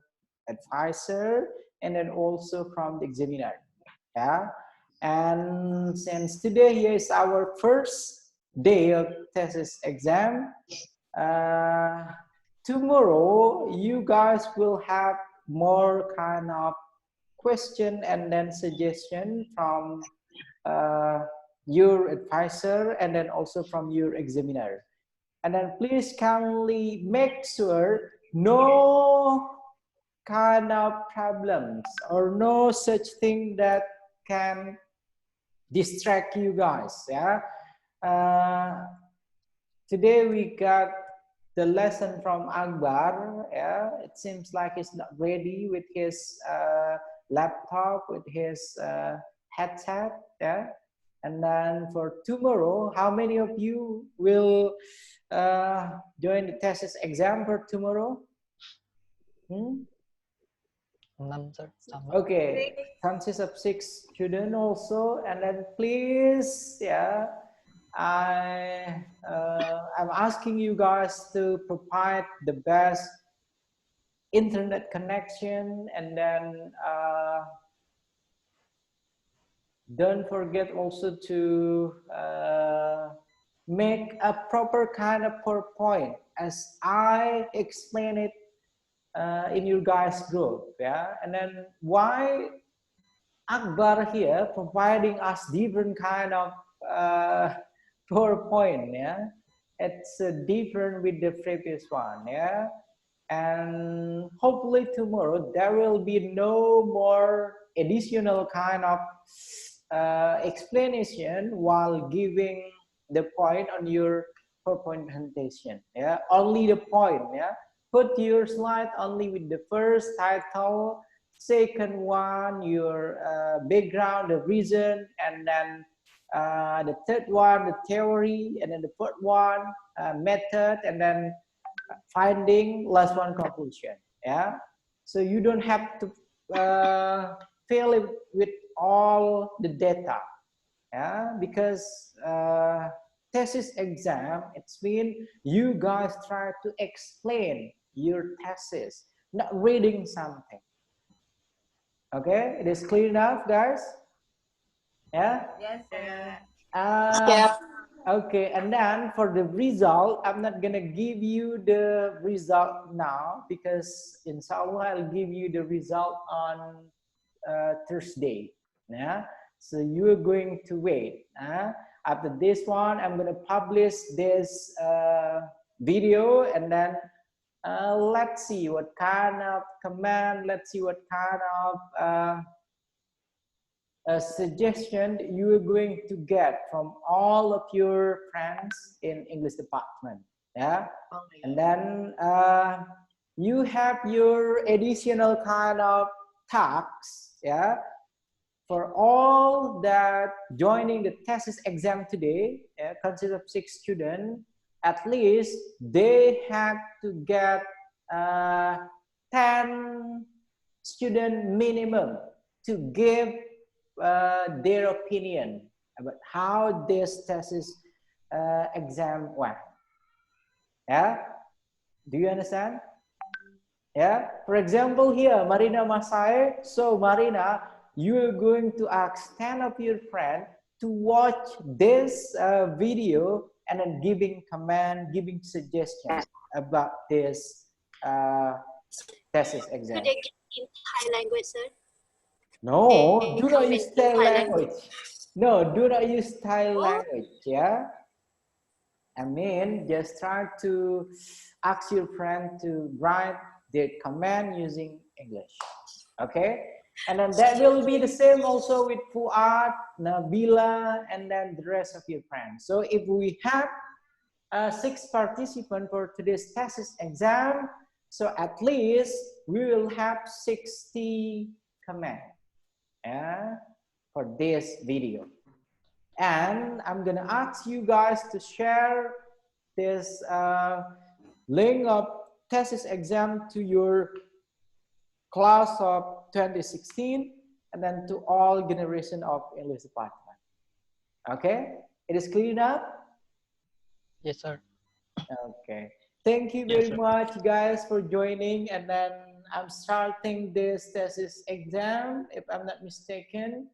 advisor and then also from the examiner. Yeah, and since today here is our first day of thesis exam, tomorrow you guys will have more kind of question and then suggestion from your advisor and then also from your examiner. And then please kindly make sure no kind of problems or no such thing that can distract you guys. Yeah, today we got the lesson from AKBAR. Yeah, it seems like he's not ready with his laptop, with his headset. Yeah, and then for tomorrow, how many of you will join the thesis exam for tomorrow? Okay, consists of 6 students also, and then please, yeah, I'm asking you guys to provide the best internet connection, and then don't forget also to make a proper kind of PowerPoint as I explain it in your guys group. Yeah, and then why AKBAR here providing us different kind of PowerPoint. Yeah, it's different with the previous one. Yeah, and hopefully tomorrow there will be no more additional kind of explanation while giving the point on your PowerPoint presentation. Yeah, only the point. Yeah, put your slide only with the first title, second one your background, the reason, and then the third one the theory, and then the fourth one method, and then finding, last one conclusion. Yeah, so you don't have to fill it with all the data. Yeah, because thesis exam, it's mean you guys try to explain your thesis, not reading something. Okay, it is clear enough, guys? Yeah. Yes, sir. Uh, okay, and then for the result, I'm not gonna give you the result now because inshallah I'll give you the result on Thursday. Yeah, so you're going to wait. After this one, I'm gonna publish this video, and then let's see what kind of comment, let's see what kind of a suggestion you are going to get from all of your friends in English department. Yeah, and then you have your additional kind of tasks. Yeah, for all that joining the thesis exam today, yeah, consists of 6 students. At least they have to get 10 student minimum to give their opinion about how this thesis exam went. Yeah, do you understand? Yeah, for example here, Marina Masai. So Marina, you are going to ask 10 of your friends to watch this video and then giving comment, giving suggestions about this thesis exam. Could they get in Thai language, sir? No, do not comment use in Thai Thai language. No, do not use Thai language. Yeah, I mean, just try to ask your friend to write their comment using English. Okay, and then that will be the same also with FUAD, Nabila, and then the rest of your friends. So if we have 6 participants for today's thesis exam, so at least we will have 60 comments for this video. And I'm gonna ask you guys to share this link of thesis exam to your class of 2016 and then to all generation of English department. Okay, it is clear now? Yes, sir. Okay, thank you very much guys for joining, and then I'm starting this thesis exam if I'm not mistaken.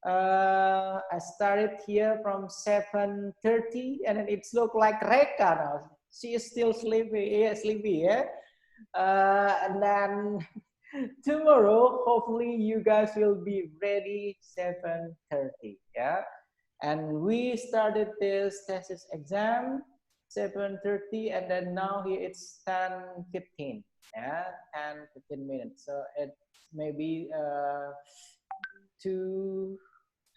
I started here from 7:30 and then it's look like Reka now. She is still sleepy, yeah. And then tomorrow, hopefully you guys will be ready 7:30, yeah. And we started this thesis exam 7:30, and then now here it's 10:15, yeah, 10-15 minutes. So it may be 2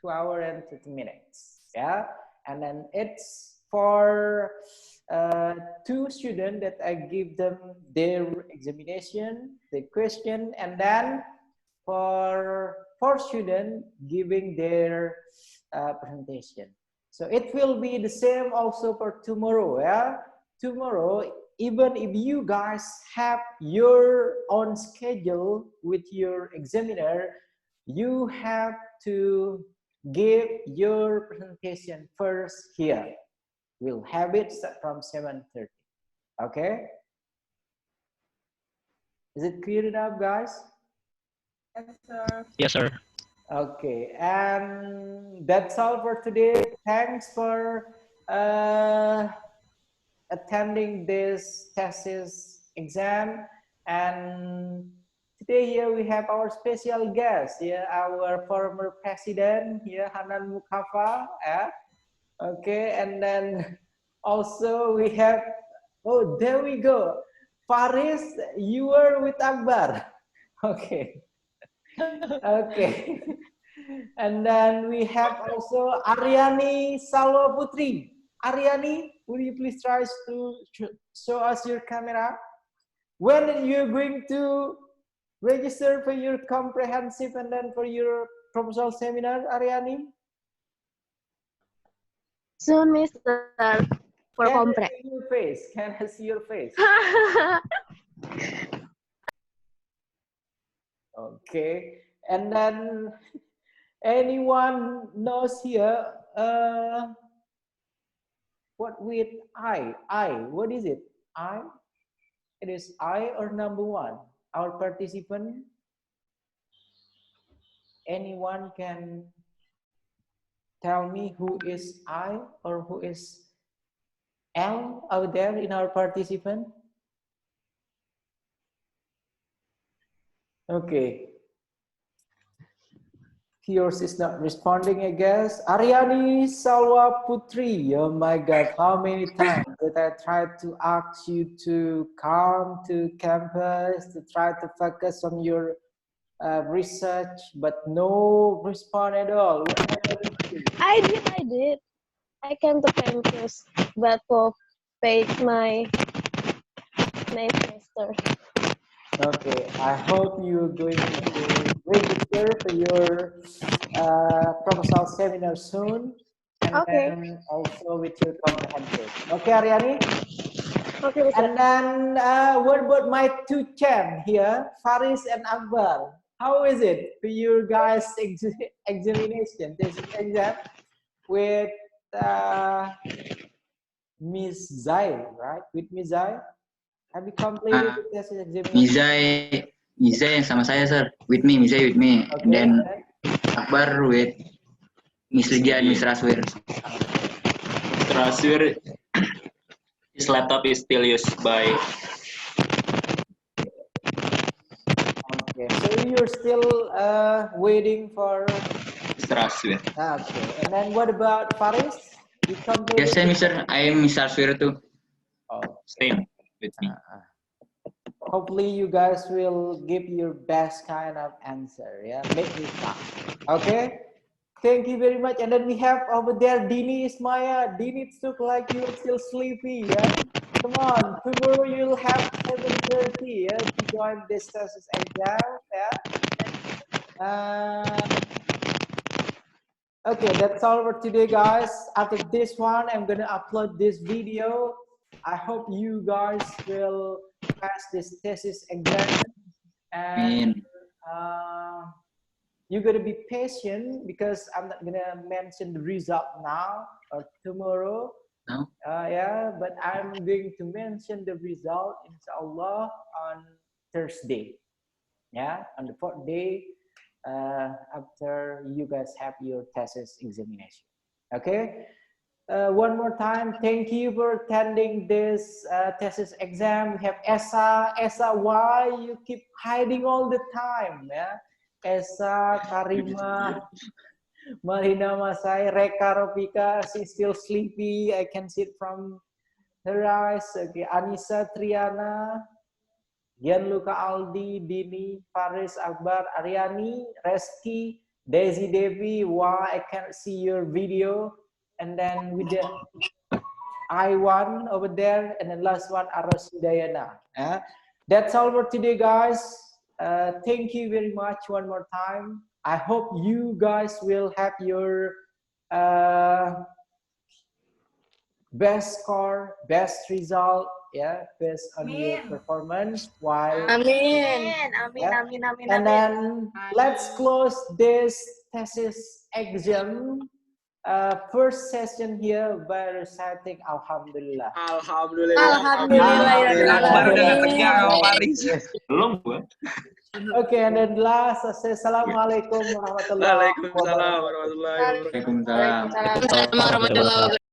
hours and 30 minutes, yeah. And then it's for 2 students that I give them their examination, the question, and then for 4 students giving their presentation. So it will be the same also for tomorrow, yeah. Tomorrow, even if you guys have your own schedule with your examiner, you have to give your presentation first here. We'll have it start from 7:30. Okay? Is it clear enough, guys? Yes, sir. Yes, sir. Okay, and that's all for today. Thanks for attending this thesis exam. And today here we have our special guest, our former president, Hanan Mukafa. Okay, and then also we have, oh, there we go. FARIZ, you were with AKBAR. Okay. Okay. And then we have also Aryani Salwa Putri. Aryani, will you please try to show us your camera? When you're going to register for your comprehensive and then for your proposal seminar, Aryani? Soon, Mister, for Can compre. I see your face? Can I see your face? Okay. And then anyone knows here what with I? What is it? I? It is I or number 1? Our participant? Anyone can tell me who is I or who is L out there in our participant? Okay. Yours is not responding, I guess. Aryani Salwa Putri. Oh my God, how many times did I try to ask you to come to campus to try to focus on your research, but no response at all. What happened to you? I did. I came to campus, but for paid my semester. Okay, I hope you're going to register for your proposal seminar soon, and Okay. then also with your comprehensive. Okay, Aryani? Okay, Mister. And then what about my two champ here, FARIZ and AKBAR? How is it for your guys' examination, this exam with Miss Zai, right? With Miss Zai? Have you completed the test examination? Mizai yang sama saya, sir. With me. Okay, And then Akbar with Miss Lydia and Miss Raswir. Raswir, his laptop is still used by. Okay, so you're still waiting for Mr. Raswir. Okay, and then what about FARIZ? You completed? Yes, Mister. I am Miss Raswir too. Oh, Same with me. hopefully you guys will give your best kind of answer. Yeah, make me stop. Okay, thank you very much. And then we have over there Dini Ismaya. Dini, it looks like you're still sleepy. Yeah, come on. Tomorrow you'll have 7:30. Yeah, to join this thesis exam. Yeah. Okay, that's all for today, guys. After this one, I'm gonna upload this video. I hope you guys will pass this thesis exam, and you gotta be patient because I'm not gonna mention the result now or tomorrow. No. Yeah, but I'm going to mention the result, inshallah, on Thursday. Yeah, on the 4th day after you guys have your thesis examination. Okay. One more time, thank you for attending this thesis exam. We have Esa. Esa, why you keep hiding all the time? Yeah, Esa, Karima, Marina, Masai, Reka, Ropika, she's still sleepy. I can see it from her eyes. Okay, Anissa, Triana, Gianluca, Aldi, Dini, Faris, Akbar, Aryani, Reski, Daisy, Devi. Why I can't see your video? And then with the I1 over there, and then last one, Aros Hidayana. That's all for today, guys. Thank you very much one more time. I hope you guys will have your best score, best result, yeah, based on your performance. While Amin. yeah. And then let's close this thesis exam. First session here by reciting Alhamdulillah. Alhamdulillah. Akbar udah nggak tegang sama FARIZ. Belum gue. Okay, and then last, Assalamualaikum warahmatullahi wabarakatuh. Waalaikumsalam warahmatullahi wabarakatuh. Waalaikumsalam warahmatullahi wabarakatuh.